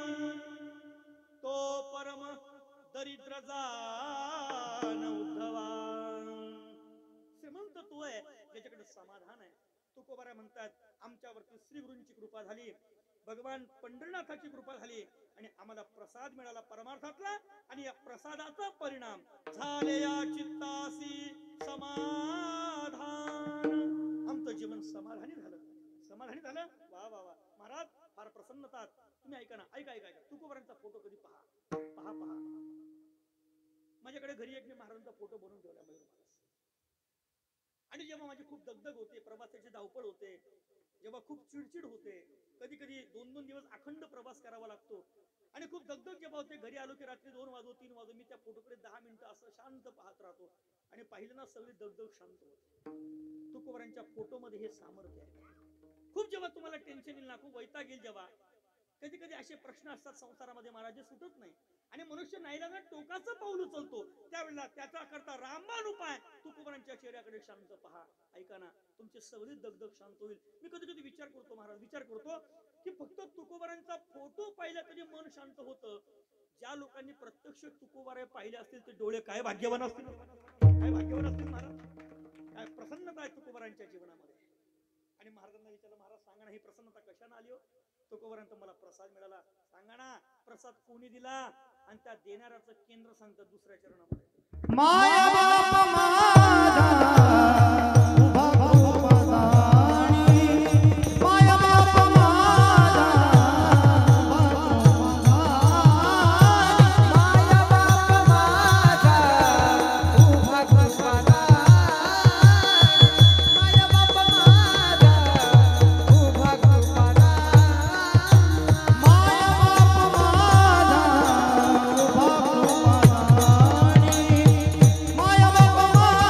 तो परम दरिद्र जाण उद्धवा. श्रीमंत तो आहे ज्याच्याकडे समाधान आहे. तुकोबारा म्हणतात, आमच्यावरती श्री गुरूंची कृपा झाली, भगवान पंढरीनाथाची कृपा झाली आणि आम्हाला प्रसाद मिळाला परमार्थातला, आणि या प्रसादाचा परिणाम झाले या चित्तासी समाधान. आमचं जीवन समाधानी झालं. समाधानी झालं. वा वा वा. महाराज फार प्रसन्नतात. तुम्ही ऐका ना, ऐका ऐका ऐका. तुकोबारांचा फोटो कधी पहा पहा पहा. माझ्याकडे घरी एक मी महाराजांचा फोटो बनवून ठेवला मयूर महाराज. आणि जेव्हा माझी खूप दगदग होते, प्रवासाची धावपळ होते, जेव्हा खूप चिडचिड होते, कधी कधी 2-2 दिवस अखंड प्रवास करावा लागतो, आणि खूप दगदग जेव्हा होते, घरी आलो की रात्री 2 वाजो 3 वाजो मी त्या फोटोकडे 10 मिनिटं असं शांत पाहत राहतो, आणि पाहिलं ना सगळी दगदग शांत होते. तुकोबारांच्या फोटोमध्ये हे सामर्थ्य आहे. खूप जेव्हा तुम्हाला टेन्शन येईल ना, खूप वैताग येईल, जेव्हा कधी कधी असे प्रश्न असतात संसारामध्ये महाराज सुटत नाही, आणि मनुष्य नाईलाजाने टोकाचं पाऊल उचलतो, त्यावेळेला त्याचा करता रामबाण उपाय तुकोबारांच्या चेहऱ्याकडे शांत पहा. ऐका ना, तुमची सगळी दगदग शांत होईल. मी कधी कधी विचार करतो महाराज, विचार करतो की फक्त तुकोबारांचा फोटो पाहिला तरी मन शांत होतं. ज्या लोकांनी प्रत्यक्ष तुकोबारे पाहिले असतील ते डोळे काय भाग्यवान असतील, काय भाग्यवान असतील महाराज. काय प्रसन्नता आहे तुकोबारांच्या जीवनामध्ये. आणि महाराजांना विचारलं, महाराज सांगा ना, ही प्रसन्नता कशाने आली हो? तुकोबारांचा मला प्रसाद मिळाला. सांगा ना, प्रसाद कोणी दिला? आणि त्या देणाऱ्याचं केंद्र सांगतात दुसऱ्या चरणामध्ये, माया बाप माझा उभा कृपादानी, माया बाप माझा उभा कृपादानी, माया बाप माझा उभा कृपादानी, माया बाप माझा उभा कृपादानी, माया बाप माझा उभा कृपादानी, माया बाप माझा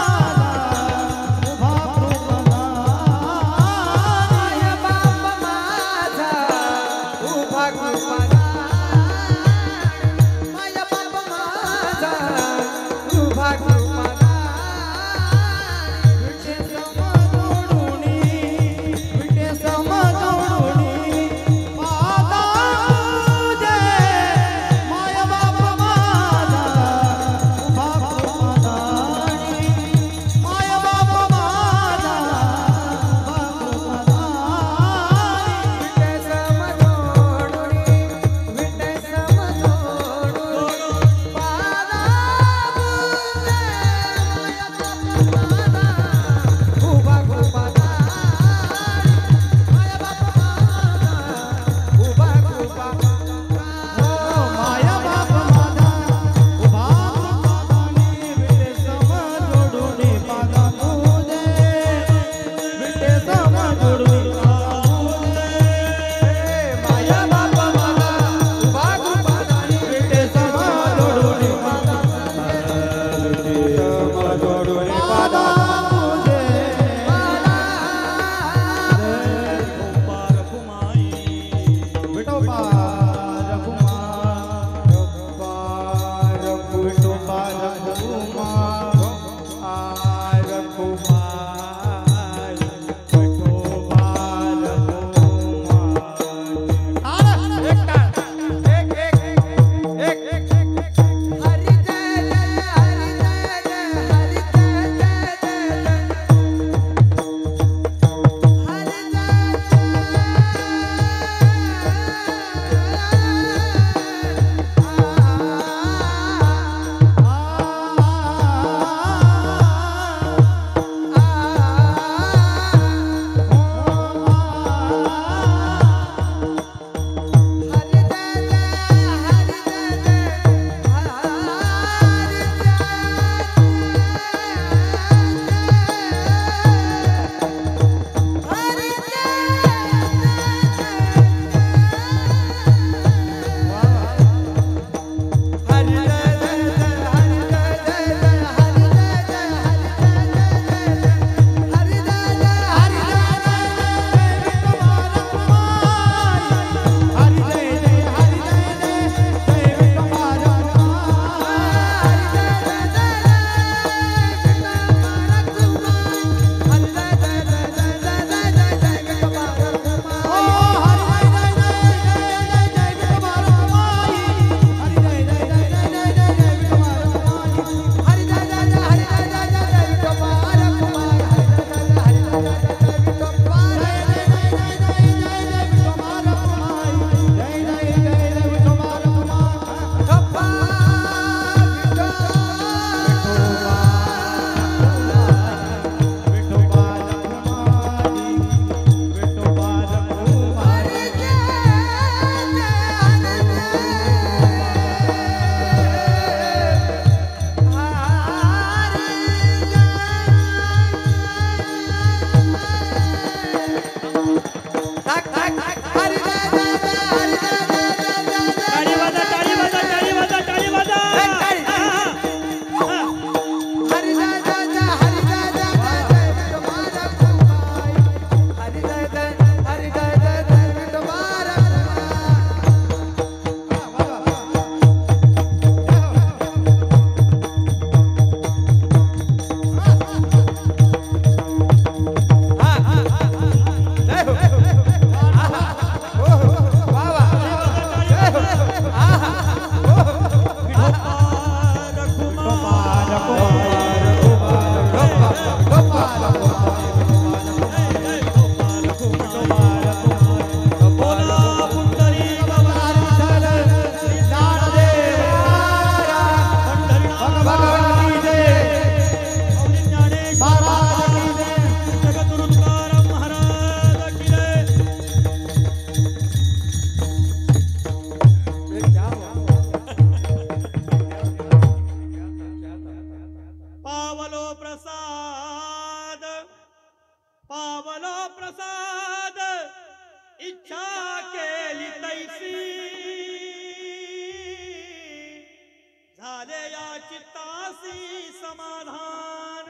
चित्तासी समाधान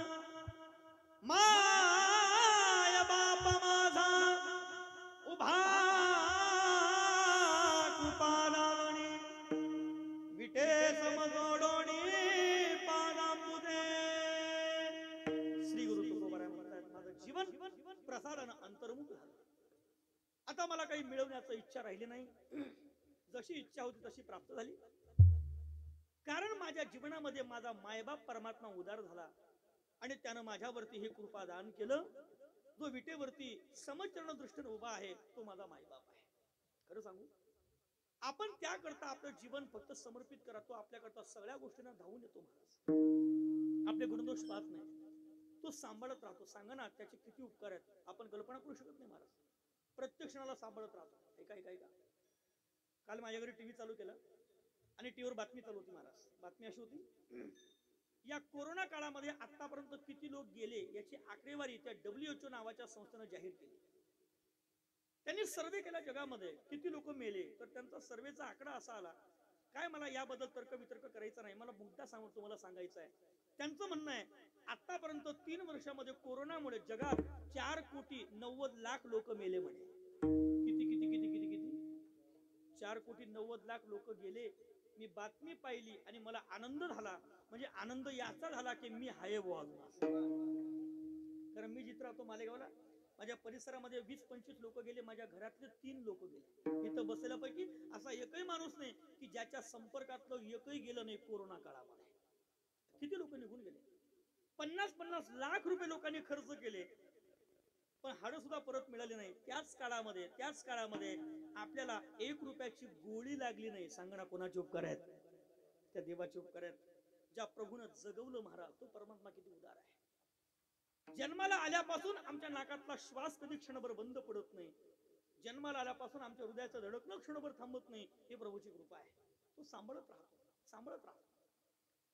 माय बाप माझा उभा कृपादानी विटे समजोडोनी पादांबुदे. श्री गुरु तुकोबाराय म्हणतात माझं जीवन प्रसारानं अंतर्मुख झालं. आता मला काही मिळवण्याची इच्छा राहिली नाही. जशी इच्छा होती तशी प्राप्त झाली. कारण माझ्या जीवनामध्ये माझा मायबाप परमात्मा उदार झाला आणि त्यानं माझ्यावरती हे कृपा दान केलं. जो विटेवरती समचरण दृष्टीने उभा आहे तो माझा मायबाप आहे. खरं सांगू आपण त्याकरता आपलं जीवन फक्त समर्पित करा. तो आपल्याकरता सगळ्या गोष्टींना धावून येतो. महाराज आपले गुणदोष पाहत नाही, तो सांभाळत राहतो. सांगा ना त्याचे किती उपकार आहेत आपण कल्पना करू शकत नाही. महाराज प्रत्येक क्षणाला सांभाळत राहतो. ऐका काल माझ्या घरी टीव्ही चालू केला आणि टीव्हीवर बातमी चालू होती. महाराज बातमी अशी होती, या कोरोना काळामध्ये आतापर्यंत किती लोक गेले याची आकडेवारी त्या WHO नावाच्या संस्थेनं जाहीर केली. त्यांनी सर्वे केला जगामध्ये किती लोक मेले, तर त्यांचा सर्वेचा आकडा असा आला. काय मला याबद्दल तर्कवितर्क करायचा नाही, मला मुद्दा तुम्हाला सांगायचा आहे. त्यांचं म्हणणं आहे आतापर्यंत 3 वर्षामध्ये कोरोनामुळे जगात 4,90,00,000 लोक मेले म्हणे. किती किती किती किती किती 4,90,00,000 लोक गेले. मी बातमी पाहिली आणि मला आनंद झाला. म्हणजे आनंद याचा झाला की मी हाय बुवा. कारण मी जिथं राहतो मालेगावला माझ्या परिसरामध्ये 20-25 लोक गेले. माझ्या घरातले 3 लोक गेले. इथं बसलेल्यापैकी असा एकही माणूस नाही की ज्याच्या संपर्कातलं एकही गेलं नाही कोरोना काळामध्ये. किती लोक निघून गेले. 50-50 लाख रुपये लोकांनी खर्च केले पण हाडं सुद्धा परत मिळाले नाही. त्याच काळामध्ये आपल्याला 1 रुपयाची गोळी लागली नाही. सांगा ना कोणाचे उपकार आहेत? त्या देवाचे उपकार आहेत. ज्या प्रभूनं जगवलं महाराज तो परमात्मा किती उदार आहे. जन्माला आल्यापासून आमच्या नाकातला श्वास कधी क्षणभर बंद पडत नाही. जन्माला आल्यापासून आमच्या हृदयाचं धडकणं क्षणभर थांबत नाही. हे प्रभूची कृपा आहे. तो सांभाळत राहतो.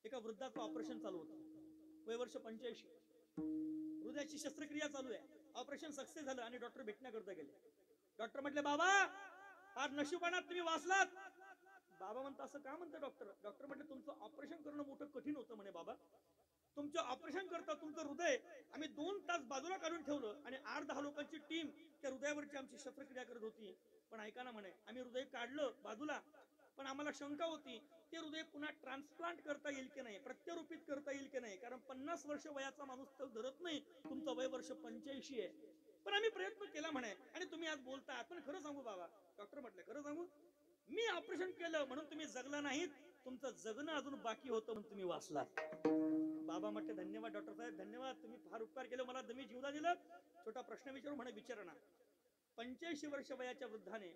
एका वृद्धाचं ऑपरेशन चालू होतं. वय वर्ष 85. हृदयाची शस्त्रक्रिया चालू आहे. ऑपरेशन सक्सेस झालं आणि डॉक्टर भेटण्याकरता गेले. डॉक्टर म्हटले बाबा आज नशिबानात तुम्ही वाचलात. बाबा म्हणता असं का म्हणतं डॉक्टर म्हटले तुमचं ऑपरेशन करणं मोठं कठीण होतं म्हणे बाबा. तुमचं ऑपरेशन करता तुमचं हृदय आम्ही 2 तास बाजूला काढून ठेवलं आणि 8-10 लोकांची टीम त्या हृदयावरची आमची शस्त्रक्रिया करत होती. पण ऐका ना म्हणे आम्ही हृदय काढलं बाजूला पण आम्हाला शंका होती ते हृदय पुन्हा ट्रान्सप्लांट करता येईल की नाही, प्रत्यारोपित करता येईल की नाही. कारण 50 वर्ष वयाचा माणूस तर धरत नाही. तुमचं वय वर्ष 85 आहे. पण आम्ही प्रयत्न केला म्हणे आणि तुम्ही आज बोलता. पण खरं सांगू बाबा डॉक्टर म्हटले खरं सांगू मी ऑपरेशन केलं म्हणून तुम्ही जगला नाहीत. तुमचं जगणं अजून बाकी होतं म्हणून तुम्ही वाचलात. बाबा म्हटले धन्यवाद डॉक्टर साहेब धन्यवाद. तुम्ही फार उपकार केले. मला तुम्ही जीवदान दिलं. छोटा प्रश्न विचारू म्हणे विचारा ना. 85 वर्ष वयाच्या वृद्धाने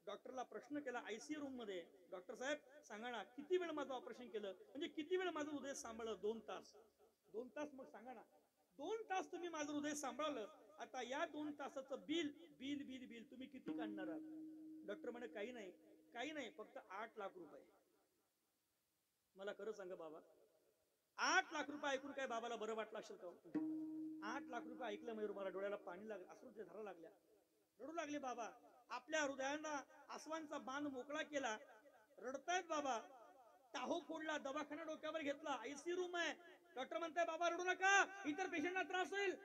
डॉक्टरला प्रश्न केला आयसीयू रूम मध्ये. डॉक्टर साहेब सांगा ना किती वेळ माझं ऑपरेशन केलं म्हणजे किती वेळ माझं हृदय सांभाळलं? 2 तास. 2 तास. मग सांगा ना 2 तास तुम्ही माझं हृदय सांभाळलं. आता या 2 तासाचं बिल बिल बिल बिल तुम्ही किती काढणार आहात? डॉक्टर म्हणे काही नाही फक्त 8 लाख रुपये. मला खरं सांगा बाबा 8 लाख रुपये ऐकून काय बाबाला बरं वाटलं असेल का? 8 लाख रुपये ऐकलं मयूर मला डोळ्याला पाणी लागलं. असून ते धारा लागल्या. रडू लागले बाबा. आपल्या हृदयाला आसवांचा बांध मोकळा केला. रडतायत बाबा. टाहो फोडला. दवाखाना डोक्यावर घेतला. आयसीयू रूम आहे. डॉक्टर म्हणताय बाबा रडू नका इतर पेशंटला त्रास होईल.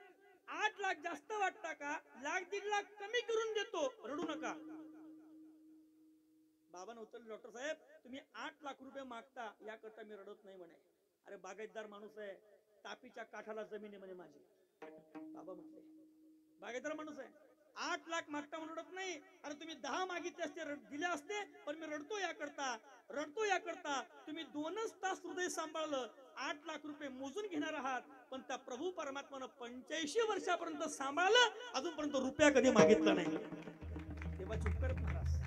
8 लाख जास्त वाटता का? 1-1.5 लाख कमी करून देतो रडू नका. बाबा नव्हतं डॉक्टर साहेब तुम्ही 8 लाख रुपये मागता याकरता मी रडत नाही म्हणे. अरे बागायतदार माणूस आहे. तापीच्या काठाला जमीन आहे म्हणे माझी. बाबा म्हटले बागायतदार माणूस आहे 8 लाख मागता म्हणून रडत नाही. आणि तुम्ही 10 मागितले असते दिले असते पण मी रडतो याकरता तुम्ही 2च तास हृदय सांभाळलं. 8 लाख रुपये मोजून घेणार आहात पण त्या प्रभू परमात्मानं 85 वर्षापर्यंत सांभाळलं. अजूनपर्यंत रुपया कधी मागितला नाही. तेव्हा चुप करत महाराज.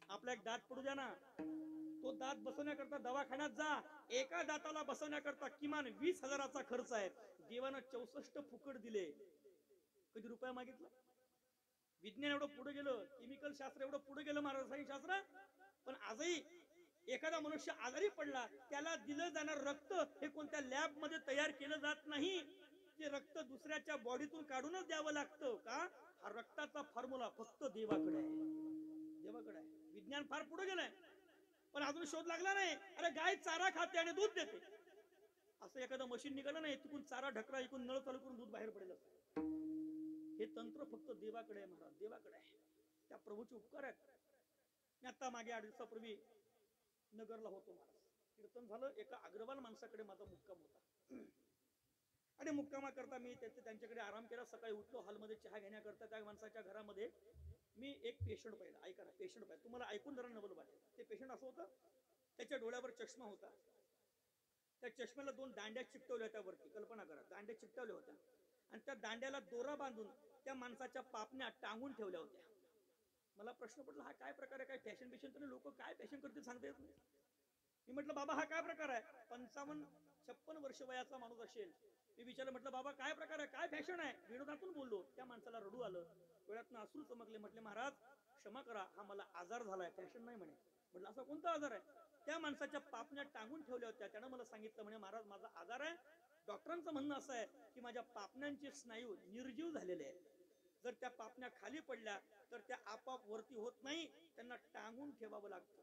आपला एक दात पडू द्या ना. तो दात बसवण्याकरता दवाखान्यात जा. एका दाताला बसवण्याकरता किमान 20,000चा खर्च आहे. देवानं 64 फुकट दिले. कधी रुपया मागितला? विज्ञान एवढं पुढे गेलं. केमिकल शास्त्र एवढं पुढे गेलं महाराज रसायन शास्त्र. पण आजही एखादा मनुष्य आजारी पडला त्याला दिलं जाणार रक्त हे कोणत्या लॅब मध्ये तयार केलं जात नाही. ते रक्त दुसऱ्याच्या बॉडीतून काढूनच द्यावं लागतं का? हा रक्ताचा फॉर्म्युला फक्त देवाकडे आहे. विज्ञान फार पुढे गेलंय. पण अजून शोध लागला नाही. अरे गाय चारा खाते आणि दूध देते. असं एखादं मशीन निघालं नाही, तिकून चारा ढकला, इकून नळ चालू करून दूध बाहेर पडेल. हे तंत्र फक्त देवाकडे आहे महाराज, देवाकडे आहे. त्या प्रभूचे उपकार आहेत. मी आता मागे 8 दिवसापूर्वी नगरला होतो महाराज. कीर्तन झालं. एका अग्रवाल माणसाकडे माझा मुक्काम होता आणि मुक्कामा करता मी त्यांच्याकडे आराम केला. सकाळी उठलो, हॉलमध्ये चहा घेण्याकरता त्या माणसाच्या घरामध्ये मी एक पेशंट पाहिला. ऐका ना, पेशंट पाहिला. तुम्हाला ऐकून जरा नवल वाटेल. ते पेशंट असं होतं, त्याच्या डोळ्यावर चष्मा होता. त्या चष्म्याला 2 दांड्या चिकटवल्या होत्या वरती. कल्पना करा, दांड्या चिकटवल्या होत्या आणि त्या दांड्याला दोरा बांधून त्या माणसाच्या पापण्या टांगून ठेवल्या होत्या. मला प्रश्न पडला, हा काय प्रकार आहे? काय फॅशन बिशन तर लोक काय फॅशन करतील सांगता येत नाही. मी म्हटलं, बाबा हा काय प्रकार आहे? 55-56 वर्ष वयाचा माणूस असेल. मी विचारलं, म्हटलं बाबा काय प्रकार आहे, काय फॅशन आहे? विनोदातून बोललो. त्या माणसाला रडू आलं, डोळ्यातनं अश्रू चमकले. म्हटले, महाराज क्षमा करा, हा मला आजार झालाय, फॅशन नाही म्हणे. म्हटलं, असा कोणता आजार आहे? त्या माणसाच्या पापण्या टांगून ठेवल्या होत्या. त्यानं मला सांगितलं, म्हणे महाराज माझा आजार आहे. डॉक्टरांचं म्हणणं असं आहे की माझ्या पापण्यांचे स्नायू निर्जीव झालेले आहेत. जर त्या पापण्या खाली पडल्या तर त्या आपोआप वरती होत नाही, त्यांना टांगून ठेवावं लागतं.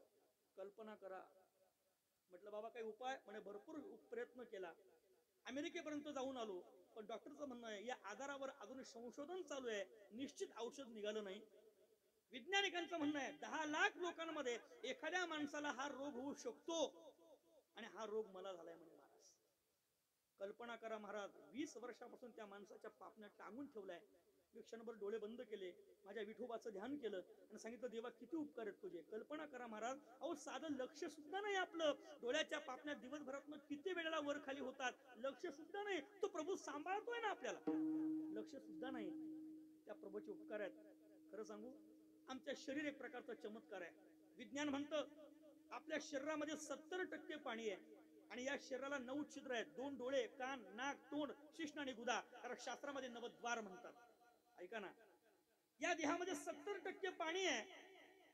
कल्पना करा. म्हटलं बाबा काही उपाय? म्हणे भरपूर प्रयत्न केला, अमेरिकेपर्यंत जाऊन आलो, पण डॉक्टरचं म्हणणं आहे या आजारावर अजून संशोधन चालू आहे, निश्चित औषध निघालं नाही. वैज्ञानिकांचं म्हणणं आहे 10 लाख लोकांमध्ये एखाद्या माणसाला हा रोग होऊ शकतो आणि हा रोग मला झालाय म्हणे महाराज. कल्पना करा महाराज, 20 वर्षापासून त्या माणसाच्या पापण्या टांगून ठेवलाय. मी क्षणभर डोळे बंद केले, माझ्या विठोबाचं ध्यान केलं आणि सांगितलं, देवा किती उपकार आहेत तुझे. कल्पना करा महाराज, अहो साधं लक्ष सुद्धा नाही आपलं. डोळ्याच्या पापण्या दिवसभरात किती वेळेला वर खाली होतात, लक्ष सुद्धा नाही. तो प्रभू सांभाळतोय ना आपल्याला, लक्ष सुद्धा नाही. त्या प्रभूचे उपकार आहेत. खरं सांगू, आमच्या शरीर एक प्रकारचा चमत्कार आहे. विज्ञान म्हणतं आपल्या शरीरामध्ये 70% पाणी आहे आणि या शरीराला 9 छिद्र आहेत. 2 डोळे, कान, नाक, तोंड, शिश्न आणि गुदा. कारण शास्त्रामध्ये 9 द्वार म्हणतात. ऐका ना, या देहामध्ये 70% पाणी आहे,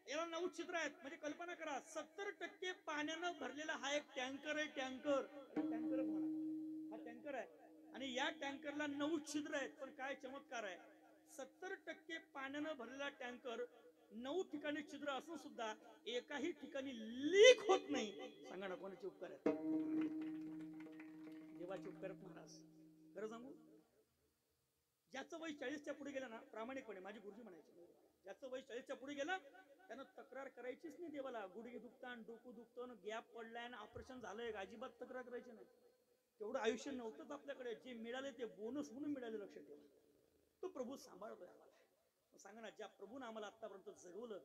याला 9 छिद्र आहेत. म्हणजे कल्पना करा, 70% पाण्यानं भरलेला हा एक टँकर आहे. टँकर म्हणा, हा टँकर आहे आणि या टँकरला 9 छिद्र आहेत. पण काय चमत्कार आहे, 70% पाण्यानं भरलेला टँकर 9 ठिकाणी छिद्र असून सुद्धा एकाही ठिकाणी लीक होत नाही. सांगा ना, कोणाचे उपकार आहेत? देवाचे उपकार आहेत महाराज. खरं सांगू, ज्याचं वय 40च्या पुढे गेलं ना, प्रामाणिकपणे माझे गुरुजी म्हणायचे, ज्याचं वय 40च्या पुढे गेलं त्यानं तक्रार करायचीच नाही देवाला. गुडघे दुखतान, डोकं दुखतं, गॅप पडलाय, ऑपरेशन झालंय, अजिबात तक्रार करायची नाही. तेवढं आयुष्य नव्हतंच आपल्याकडे. जे मिळाले ते बोनस म्हणून मिळाले, लक्षात ठेवा. तो प्रभू सांभाळतोय आम्हाला. सांगा ना, ज्या प्रभूने आम्हाला आतापर्यंत जगवलं,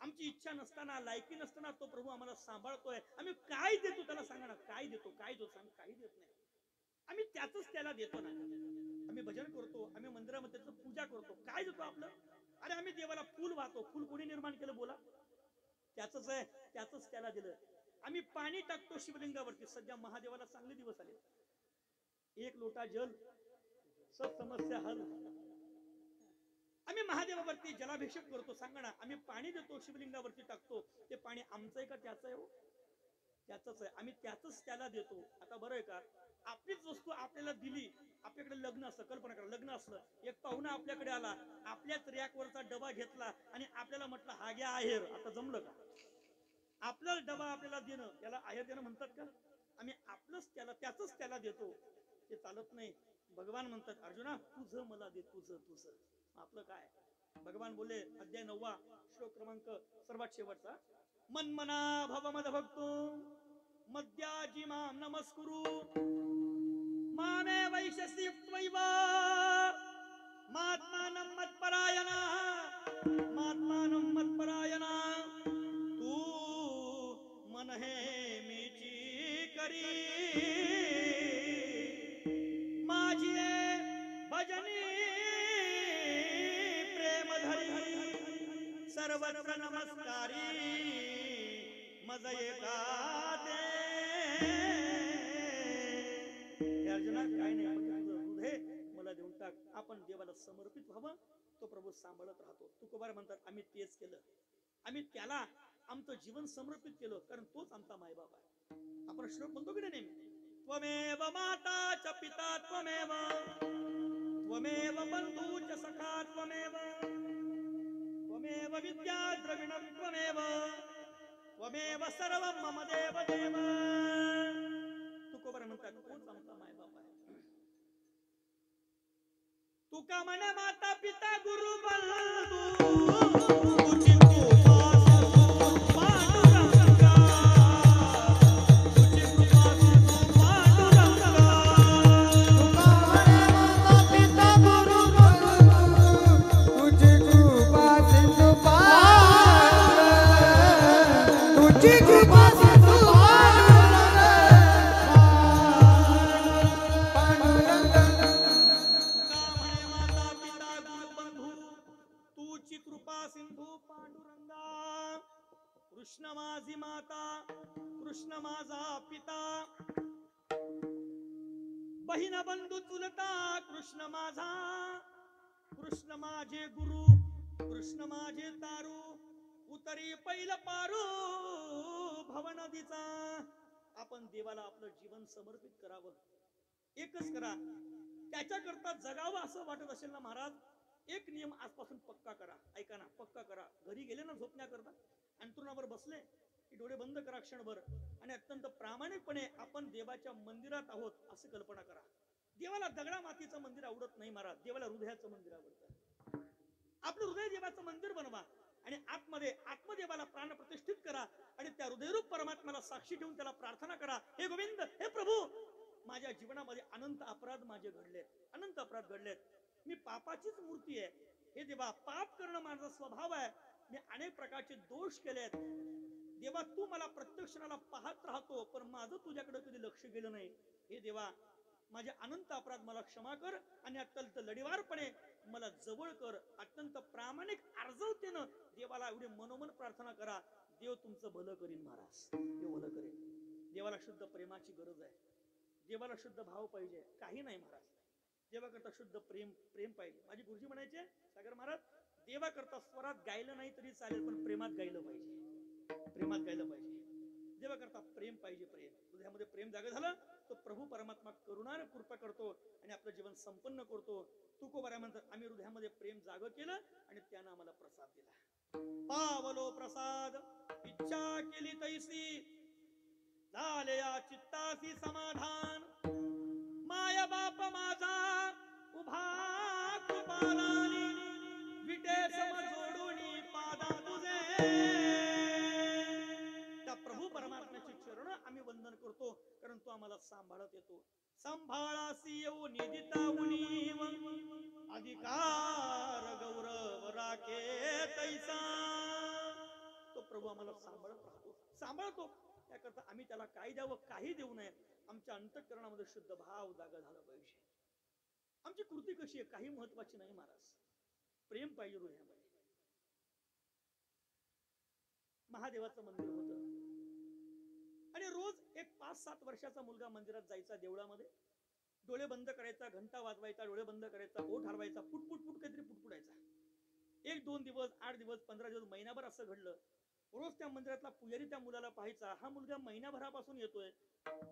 आमची इच्छा नसताना, लायकी नसताना तो प्रभू आम्हाला सांभाळतोय. आम्ही काय देतो त्याला? सांगा ना, काय देतो? काय देतो? सांग. काही देत नाही. आम्ही त्याच त्याला देतो ना. आम्ही भजन करतो, आम्ही मंदिरामध्ये पूजा करतो, काय देतो आपलं? अरे आम्ही देवाला फुल वाहतो. फुल कोणी निर्माण केलं बोला? त्याच आहे, त्याच त्याला दिलं. आम्ही पाणी टाकतो शिवलिंगावरती. सध्या महादेवाला चांगले दिवस आले, 1 लोटा जल, सब समस्या हल. आम्ही महादेवावरती जलाभिषेक करतो. सांगा ना, आम्ही पाणी देतो, शिवलिंगावरती टाकतो. ते पाणी आमचं आहे का त्याचं आहे? हो, त्याच आहे. आम्ही त्याच त्याला देतो. आता बरं आहे का, आपलीच वस्तू आपल्याला दिली. आपल्याकडे लग्न असतं, कल्पना करा, लग्न असलं, एक पाहुणा आपल्याकडे आला, आपल्याच रॅकवरचा डबा घेतला आणि आपल्याला म्हटलं हा घ्या आहेर. आता जमलं का? आपला डबा आपल्याला देणं, त्याला आहेर देणं म्हणतात का? आम्ही आपलंच त्याला, त्याच त्याला देतो. ते चालत नाही. भगवान म्हणतात, अर्जुना तुझं मला दे, तुझं. आपलं काय? भगवान बोले, अध्याय 9 श्लोक क्रमांक सर्वात शेवटचा, मन्मना भव मद भक्तो मद्याजी मां नमस्कुरु मामे वैशसी युक्त्वैव महात्मानं मत्परायणा तू मन हे मीची करी माझी भजनी प्रेम धरी सर्वत्र नमस्कारी मज एकाते. अर्जुना काय नाही, हृदय मला देऊन टाक. आपण देवाला समर्पित व्हावं, तो प्रभू सांभाळत राहतो. तुकोबार म्हणतात, आम्ही तेच केलं. आम्ही त्याला आमचं जीवन समर्पित केलं, कारण तोच आमचा मायबाप आहे. आपण श्लोक म्हणतो की नाही, त्वमेव माता च पिता त्वमेव त्वमेव बंधू च सखा त्वमेव त्वमेव विद्या द्रविणं त्वमेव त्वमेव सर्वं मम देव देव. तुकोबर म्हणतात कोण आमचा माय बाप आहे. तुका म्हणे माता पिता गुरु बंधू तुझी कृपा सिंधू पांडुरंगा. तुझी कृपा सिंधू पांडुरंगा. पिता गुरु तुझी कृपा सिंधू तुझी कृपा सिंधू तुका म्हणे माता पिता गुरु बंधू तुझी कृपा सिंधू पांडुरंगा. कृष्ण माझी माता कृष्ण माझा पिता बहीण बंधू चुलता कृष्ण माझा. कृष्ण माझे गुरु कृष्ण माझे तारू उतरी पैल पारू भव नदीचा. आपण देवाला आपलं जीवन समर्पित करावं. एकच करा. त्याच्याकरता जगावं असं वाटत असेल ना महाराज, एक नियम आजपासून पक्का करा. ऐका ना, पक्का करा. घरी गेले ना झोपण्याकरता, अंथरुणावर बसले की डोळे बंद करा क्षणभर आणि अत्यंत प्रामाणिकपणे आपण देवाच्या मंदिरात आहोत असं कल्पना करा. देवाला दगडा मातीचं मंदिर आवडत नाही महाराज, देवाला हृदयाचं मंदिर आवडतं. आपलं हृदय देवाचं मंदिर बनवा आणि आतमध्ये आत्मदेवाला प्राण प्रतिष्ठित करा आणि त्या हृदयरूप परमात्म्याला साक्षी ठेवून त्याला प्रार्थना करा. हे गोविंद, हे प्रभू, माझ्या जीवनामध्ये अनंत अपराध माझे घडलेत, अनंत अपराध घडलेत. मी पापाचीच मूर्ती आहे. हे देवा, पाप करणं माझा स्वभाव आहे. मी अनेक प्रकारचे दोष केलेत. देवा, तू मला प्रत्येक क्षणाला पाहत राहतो, पण माझं तुझ्याकडे कधी लक्ष गेलं नाही. हे देवा, माझे अनंत अपराध मला क्षमा कर आणि अत्यंत लढीवारपणे मला जवळ कर. अत्यंत प्रामाणिक आर्जवतेनं देवाला एवढी मनोमन प्रार्थना करा. देव तुमचं भलं करीन महाराज, देव भलं करेन. देवाला शुद्ध प्रेमाची गरज आहे. देवाला शुद्ध भाव पाहिजे, काही नाही महाराज. देवाकरता शुद्ध प्रेम प्रेम पाहिजे. माझी गुरुजी म्हणायचे सागर महाराज, देवाकरता स्वरात गायलं नाही तरी चालेल, पण प्रेमात गायलं पाहिजे, प्रेमात गायलं पाहिजे. देवाकरता प्रेम पाहिजे. प्रेम हृदयामध्ये प्रेम जागा झालं तो प्रभू परमात्मा करुणाने कृपा करतो आणि आपलं जीवन संपन्न करतो. तुकोबारा म्हणतात, आम्ही हृदयामध्ये प्रेम जाग केलं आणि त्यानं आम्हाला प्रसाद दिला. पावलो प्रसाद इच्छा केली तैसी झाले या चित्तासी समाधान. माया बाप माझा उभा कृपादानी विटे सम जोडून पादा तुझे. त्या प्रभू परमात्म्याचे चरण आम्ही वंदन करतो, कारण तो आम्हाला सांभाळत येतो. संभाळासी येऊ निदिता उणीव अधिकार गौरव राखे तैसा. तो प्रभू आम्हाला सांभाळत राहतो, सांभाळतो. त्याकरता आम्ही त्याला काय द्यावं, काही देऊ नये. आमच्या अंतःकरणामध्ये शुद्ध भाव जागा झाला पाहिजे. आमची कृती कशी आहे काही महत्वाची नाही महाराज, प्रेम पाहिजे हृदयामध्ये. महादेवाचं मंदिर होतं आणि रोज एक 5-7 वर्षाचा मुलगा मंदिरात जायचा, देवळामध्ये डोळे बंद करायचा, घंटा वाजवायचा, डोळे बंद करायचा, ओठ हलवायचा, पुटपुट पुट काहीतरी पुटपुटायचा. 1-2 दिवस, 8 दिवस, 15 दिवस, महिनाभर असं घडलं. रोज त्या मंदिरातला पुजारी त्या मुलाला पाहायचा, हा मुलगा महिनाभरापासून येतोय,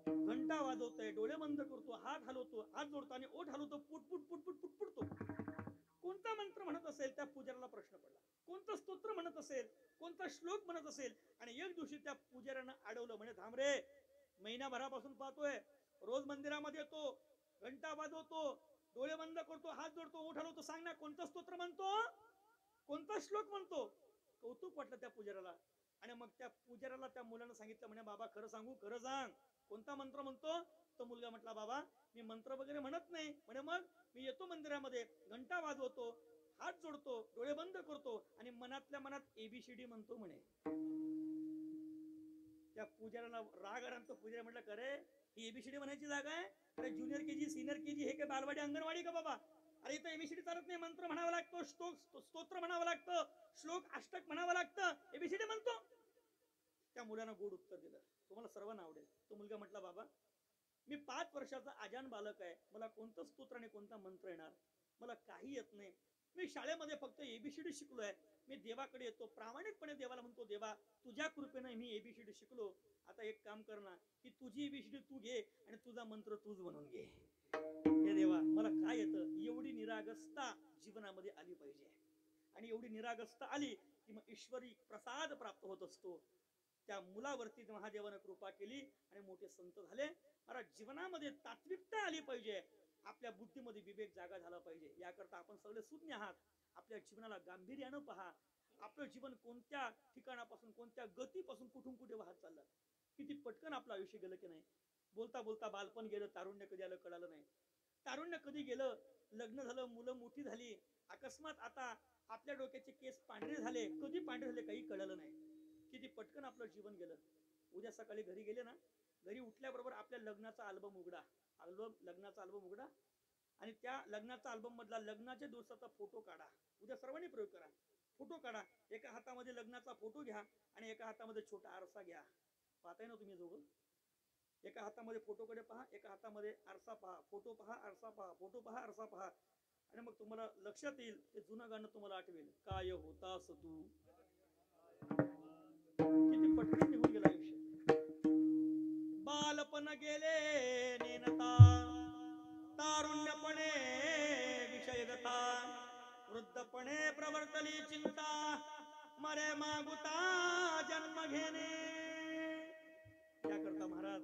घंटा वाजवतोय, डोळे बंद करतो, हात हलवतो, हात जोडतो आणि ओठ हलवतो, पुटपुट पुटपुट पुटपुटतो. कोणता मंत्र म्हणत असेल त्या पुजाऱ्याला प्रश्न पडला. कोणतं स्तोत्र म्हणत असेल, कोणता श्लोक म्हणत असेल. आणि एक दिवशी त्या पुजाऱ्यानं अडवलं, म्हणजे थांब रे, महिनाभरापासून पाहतोय, रोज मंदिरामध्ये येतो, घंटा वाजवतो, डोळे बंद करतो, हात जोडतो, ओठ हलवतो, सांग ना कोणतं स्तोत्र म्हणतो, कोणता श्लोक म्हणतो. कौतुक वाटलं त्या पुजाऱ्याला. आणि मग त्या पुजाऱ्याला त्या मुलानं सांगितलं, म्हणे बाबा खरं सांगू, खरं सांग, कोणता मंत्र म्हणतो. तो मुलगा म्हटला, बाबा मी मंत्र वगैरे म्हणत नाही. म्हणे मग मी येतो मंदिरामध्ये, घंटा वाजवतो, हात जोडतो, डोळे बंद करतो आणि मनातल्या मनात ABCD म्हणतो म्हणे. त्या पुजाऱ्याला राग आला. तो पुजारी म्हटलं, करे ही ABCD म्हणायची जागा आहे? अरे ज्युनियर KG सिनियर KG हे काय बालवाडी अंगणवाडी का बाबा? अरे इथं ABCD चालत नाही, मंत्र म्हणावा लागतो, स्तोत्र म्हणावं लागतं, श्लोक अष्टक म्हणावं लागतं, ABCD म्हणतो. त्या मुलानं गोड उत्तर दिलं, तुम्हाला सर्वांना आवडेल. तो मुलगा म्हटला, बाबा मी 5 वर्षाचा आजान बालक आहे, मला कोणतं स्तोत्र आणि कोणता मंत्र येणार, मला काही येत नाही. मी शाळेमध्ये फक्त ABCD शिकलोय. मी देवाकडे येतो, प्रामाणिकपणे देवाला म्हणतो, देवा तुझ्या कृपेने मी ABCD शिकलो. आता एक काम कर ना, की तुझी ABCD तू घे आणि तुझा मंत्र तूच बनवून घे. हे देवा मला काय येतं. एवढी निरागसता जीवनामध्ये आली पाहिजे आणि एवढी निरागसता आली की मग ईश्वरी प्रसाद प्राप्त होत असतो. त्या मुलावरती महादेवानं कृपा केली आणि मोठे संत झाले. महाराज, जीवनामध्ये तात्विकता आली पाहिजे, आपल्या बुद्धीमध्ये विवेक जागा झाला पाहिजे. याकरता आपण सगळे सुज्ञ आहात. आपल्या जीवनाला गांभीर्यानं पहा. आपलं जीवन कोणत्या ठिकाणापासून, कोणत्या गतीपासून कुठून कुठे वाहत चाललं. किती पटकन आपलं आयुष्य गेलं की नाही. बोलता बोलता बालपण गेलं, तारुण्य कधी आलं कळालं नाही. तारुण्य कधी गेलं, लग्न झालं, मुलं मोठी झाली, अकस्मात आता आपल्या डोक्याचे केस पांढरे झाले, कधी पांढरे झाले काही कळालं नाही. किती पटकन आपलं जीवन गेलं. उद्या सकाळी घरी गेले ना, घरी उठल्याबरोबर आपल्या लग्नाचा अल्बम उघडा, लग्नाचा अल्बम उघडा आणि त्या लग्नाचा अल्बम मधला लग्नाच्या दिवसाचा फोटो काढा. उद्या सर्वांनी प्रयोग करा. फोटो काढा, एका हातामध्ये लग्नाचा फोटो घ्या आणि एका हातामध्ये छोटा आरसा घ्या. पाहताय ना तुम्ही दोघं? एका हातामध्ये फोटोकडे पहा, एका हातामध्ये आरसा पहा. फोटो पहा, आरसा पहा, फोटो पहा, आरसा पहा. आणि मग तुम्हाला लक्षात येईल, ते जुनं गाणं तुम्हाला आठवेल, काय होतास तू. किती पटकन निघून गेला आयुष्य. बालपण गेले नेनता, तारुण्यपणे विषयगता, वृद्धपणे प्रवर्तली चिंता, मरे मागुता जन्म घेणे. त्याकरता महाराज,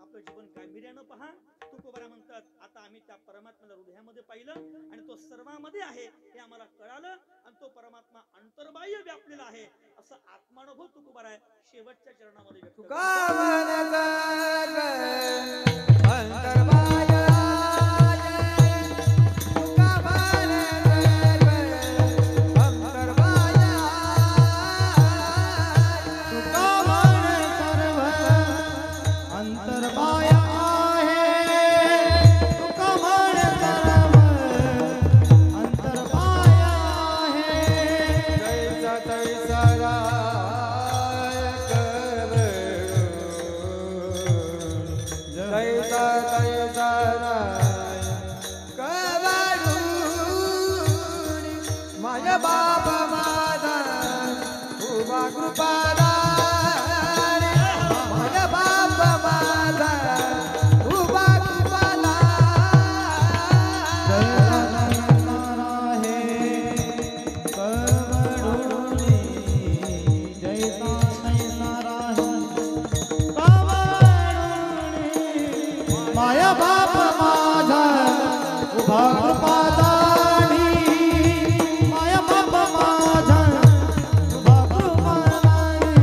आपलं जीवन गांभीर्यानं पहा. तुकोबारा म्हणतात, आता आम्ही त्या परमात्म्याला हृदयामध्ये पाहिलं आणि तो सर्वांमध्ये आहे हे आम्हाला कळालं आणि तो परमात्मा अंतर्बाह्य व्यापलेला आहे असं आत्मानुभव तुकोबारा आहे शेवटच्या चरणामध्ये व्यक्त करतो. माया बाप माझा उभा कृपादानी, माया बाप माझा उभा कृपादानी.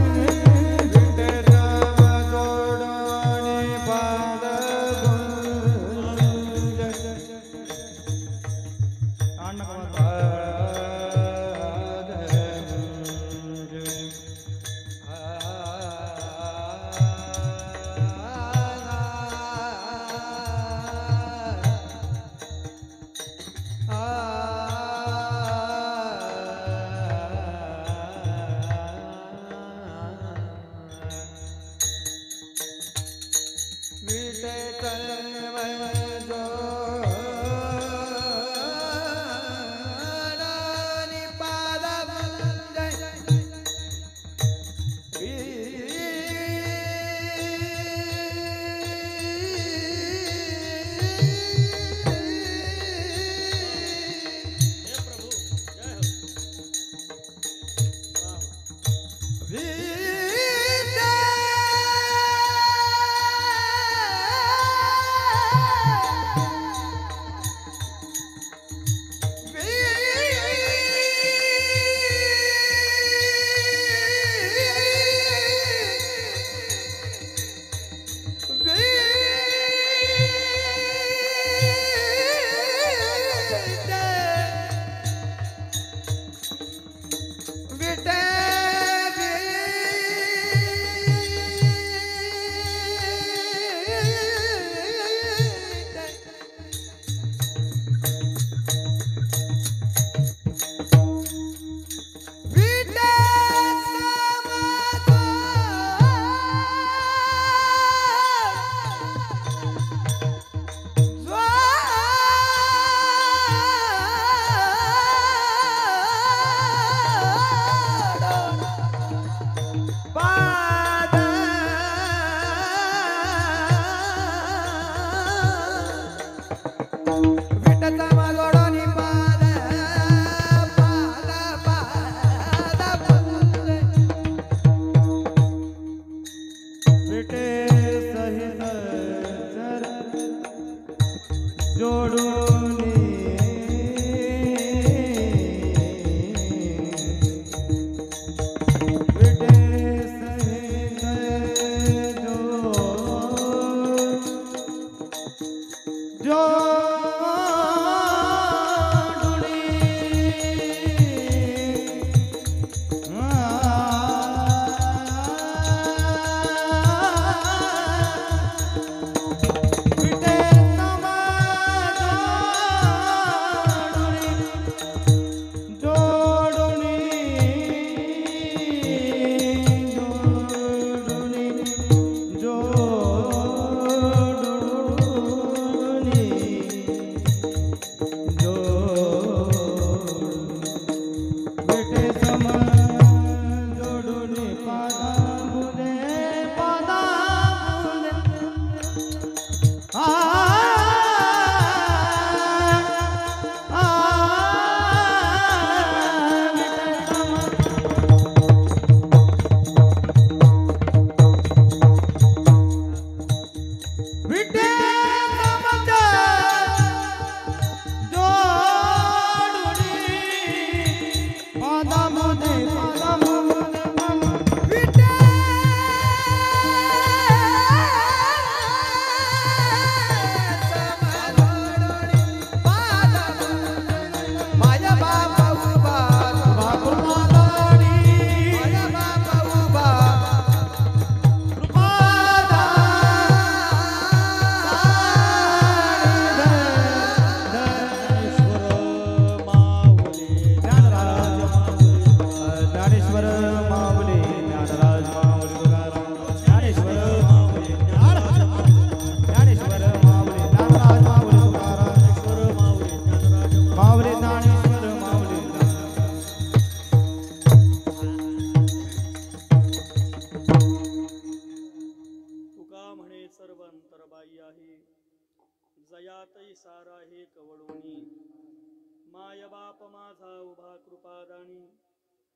बाप माझा उभा कृपादानी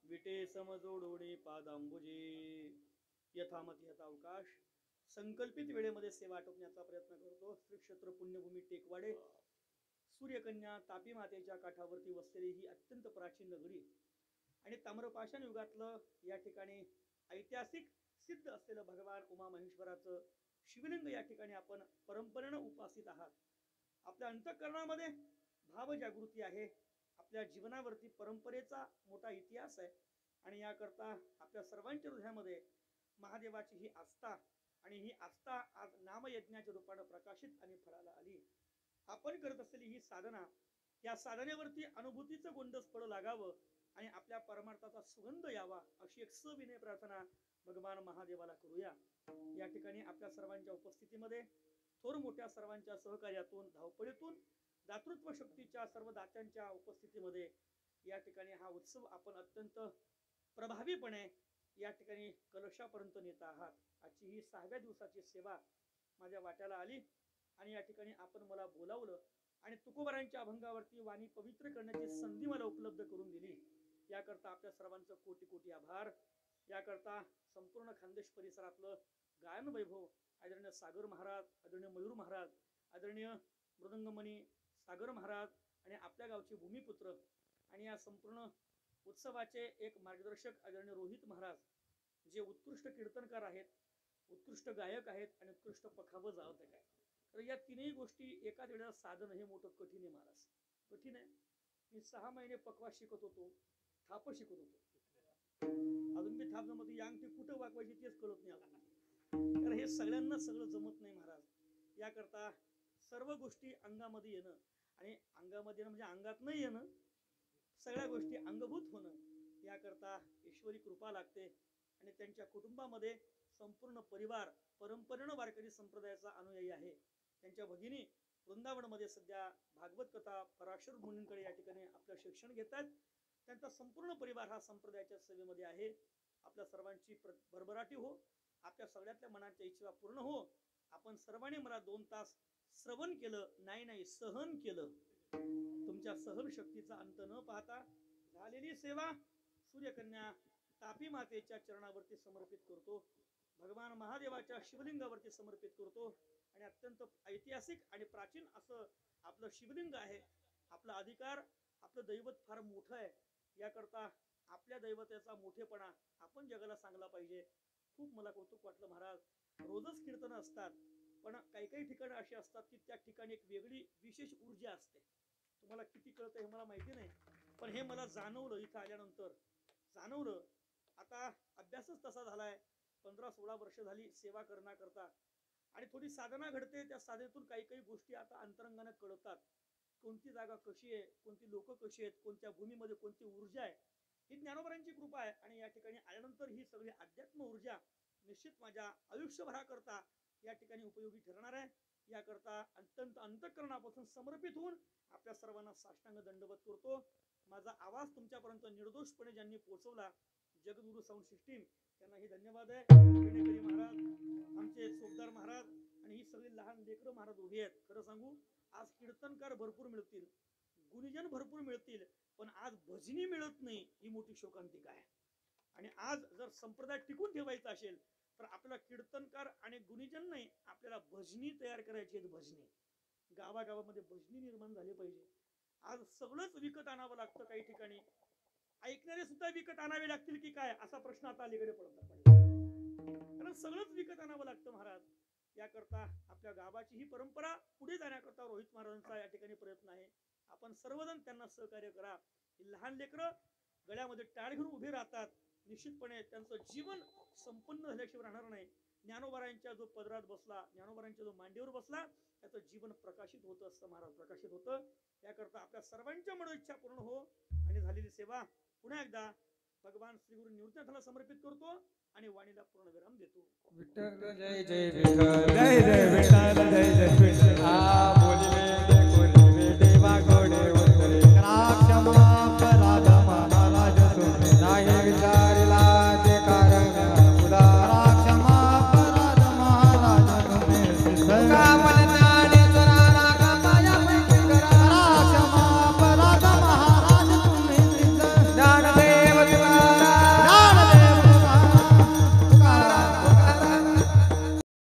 विटे समजोडोणे पादांबुजे. यथामती यथावकाश संकल्पित वेळेमध्ये सेवा आटोपण्याचा प्रयत्न करतो. श्री क्षेत्र पुण्यभूमी टेकवाडे सूर्यकन्या तापी मातेच्या काठावरती वसलेली ही अत्यंत प्राचीन नगरी आणि ताम्रपाषाण युगातलं या ठिकाणी ऐतिहासिक सिद्ध असलेलं भगवान उमा महेश्वराचं शिवलिंग या ठिकाणी आपण परंपरेनं उपासित आहात. आपल्या अंतःकरणामध्ये भाव जागृती आहे. आपल्या जीवनावरती परंपरेचा मोठा इतिहास आहे आणि याकरता आपल्या सर्वांच्या हृदयामध्ये महादेवाची ही आस्था आणि ही आस्था आज नामयज्ञाच्या रूपाने प्रकाशित आणि फळाला आली. आपण करत असलेली ही साधना, या साधनेवरती अनुभूतीचं गोंडस फळ लागावं आणि आपल्या परमार्थाचा सुगंध यावा अशी एक सविनय प्रार्थना भगवान महादेवाला करूया. या ठिकाणी आपल्या सर्वांच्या उपस्थितीमध्ये थोर मोठ्या सर्वांच्या सहकार्यातून धावपळीतून दातृत्व शक्तीच्या सर्व दात्यांच्या उपस्थितीमध्ये या ठिकाणी हा उत्सव आपण अत्यंत प्रभावीपणे या ठिकाणी कलशापर्यंत नेत आहात. आजची ही 6व्या दिवसाची सेवा माझ्या वाट्याला आली आणि या ठिकाणी आपण मला बोलावलं आणि तुकोबारांच्या अभंगावरती वाणी पवित्र करण्याची संधी मला उपलब्ध करून दिली. याकरता आपल्या सर्वांचं कोटी कोटी आभार. याकरता संपूर्ण खानदेश परिसरातलं गायन वैभव आदरणीय सागर महाराज, आदरणीय मयूर महाराज, आदरणीय मृदंगमणी सागर महाराज आणि आपल्या गावचे भूमिपुत्र आणि या संपूर्ण उत्सवाचे एक मार्गदर्शक आदरणीय रोहित महाराज, जे उत्कृष्ट कीर्तनकार आहेत, उत्कृष्ट गायक आहेत आणि उत्कृष्ट पखाव जावतक आहेत. तर या तीनही गोष्टी एकाच वेळेला साधन हे मोठं कठीण आहे महाराज, कठीण आहे. मी 6 महिने पकवास शिकत होतो, थाप शिकत होतो. अजून मी थाप जमत या अंगठी कुठं वाकवायची तेच कळत नाही अजून. तर हे सगळ्यांना सगळं जमत नाही महाराज. याकरता सर्व गोष्टी अंगामध्ये येणं आणि अंगामध्ये येणं म्हणजे अंगात नाही येणं, सगळ्या गोष्टी अंगभूत होणं याकरता ईश्वरी कृपा लागते. आणि त्यांच्या कुटुंबामध्ये संपूर्ण परिवार परंपरेनं वारकरी संप्रदायाचा अनुयायी आहे. त्यांच्या भगिनी वृंदावनमध्ये सध्या भागवत कथा पराशर मुनींकडे या ठिकाणी आपलं शिक्षण घेतात. त्यांचा संपूर्ण परिवार हा संप्रदायाच्या सेवेमध्ये आहे. आपल्या सर्वांची भरभराटी हो, आपल्या सगळ्यातल्या मनाच्या इच्छा पूर्ण हो. आपण सर्वांनी मला 2 तास श्रवण केलं, नाही सहन केलं. तुमच्या सहन शक्तीचा अंत न पाहता झालेली सेवा सूर्यकन्या तापी मातेच्या चरणावरती समर्पित करतो. भगवान महादेवाच्या शिवलिंगावरती समर्पित करतो. आणि अत्यंत ऐतिहासिक आणि प्राचीन असं आपलं शिवलिंग आहे. आपला अधिकार, आपलं दैवत फार मोठं आहे. याकरता आपल्या दैवतेचा मोठेपणा आपण जगाला सांगला पाहिजे. खूप मला कौतुक वाटलं महाराज. रोजच कीर्तन असतात, पण काही ठिकाणी अशी असतात की त्या ठिकाणी एक वेगळी विशेष ऊर्जा असते. तुम्हाला किती कळतं हे मला माहिती नाही, पण हे मला जाणवलं इथं आल्यानंतर जाणवलं. आता अभ्यासच तसा झालाय. 15-16 वर्ष झाली सेवा करण्याकरता आणि थोडी साधना घडते. त्या साधनेतून काही गोष्टी आता अंतरंगाने कळतात. कोणती जागा कशी आहे, कोणती लोक कशी आहेत, कोणत्या भूमीमध्ये कोणती ऊर्जा आहे, ही ज्ञानोबरांची कृपा आहे. आणि या ठिकाणी आल्यानंतर ही सगळी अध्यात्म ऊर्जा निश्चित माझ्या आयुष्यभराकरता या ठिकाणी उपयोगी ठरणार आहे. याकरता अत्यंत अंतःकरणापासून समर्पित होऊन आपल्या सर्वांना साष्टांग दंडवत करतो. माझा आवाज तुमच्यापर्यंत निर्दोषपणे ज्यांनी पोहोचवला, जगद्गुरु साऊंड सिस्टीम, त्यांनाही धन्यवाद आहे. विनेकरी महाराज, आमचे सोबदार महाराज आणि ही सगळी लहान लेकरं महाराज उभी आहेत. खरं सांगू, आज कीर्तनकार भरपूर मिळतील, गुणीजन भरपूर मिळतील, पण आज भजनी मिळत नाही, ही मोठी शोकांतिका आहे. आणि आज जर संप्रदाय टिकून ठेवायचा असेल तर आपल्याला कीर्तनकार आणि गुणीजन नाही, आपल्याला भजनी तयार करायची आहेत. भजनी गावागावामध्ये भजनी निर्माण झाली पाहिजे. आज सगळंच विकत आणावं लागतं. काही ठिकाणी ऐकणारे सुद्धा विकत आणावे लागतील की काय, असा प्रश्न आता अलीकडे पडतो. कारण सगळंच विकत आणावं लागतं महाराज. याकरता आपल्या गावाची ही परंपरा पुढे जाण्याकरता रोहित महाराजांचा या ठिकाणी प्रयत्न आहे. आपण सर्वजण त्यांना सहकार्य करा. लहान लेकरं गळ्यामध्ये टाळ घेऊन उभे राहतात, निश्चितपणे त्यांचं जीवन संपन्न झाल्याशिवाय राहणार नाही. ज्ञानोबारांच्या जो पदरात बसला, ज्ञानोबारांच्या जो मांडीवर बसला, त्याचं जीवन प्रकाशित होतं असं महाराज प्रकाशित होतं. याकरता आपल्या सर्वांच्या मनोइच्छा पूर्ण हो. आणि झालेली सेवा पुन्हा एकदा भगवान श्री गुरु निवृत्तीनाथाला समर्पित करतो आणि वाणीला पूर्ण विराम देतो. विठ्ठल जय जय विठ्ठल, जय जय विठ्ठल, जय जय विठ्ठल.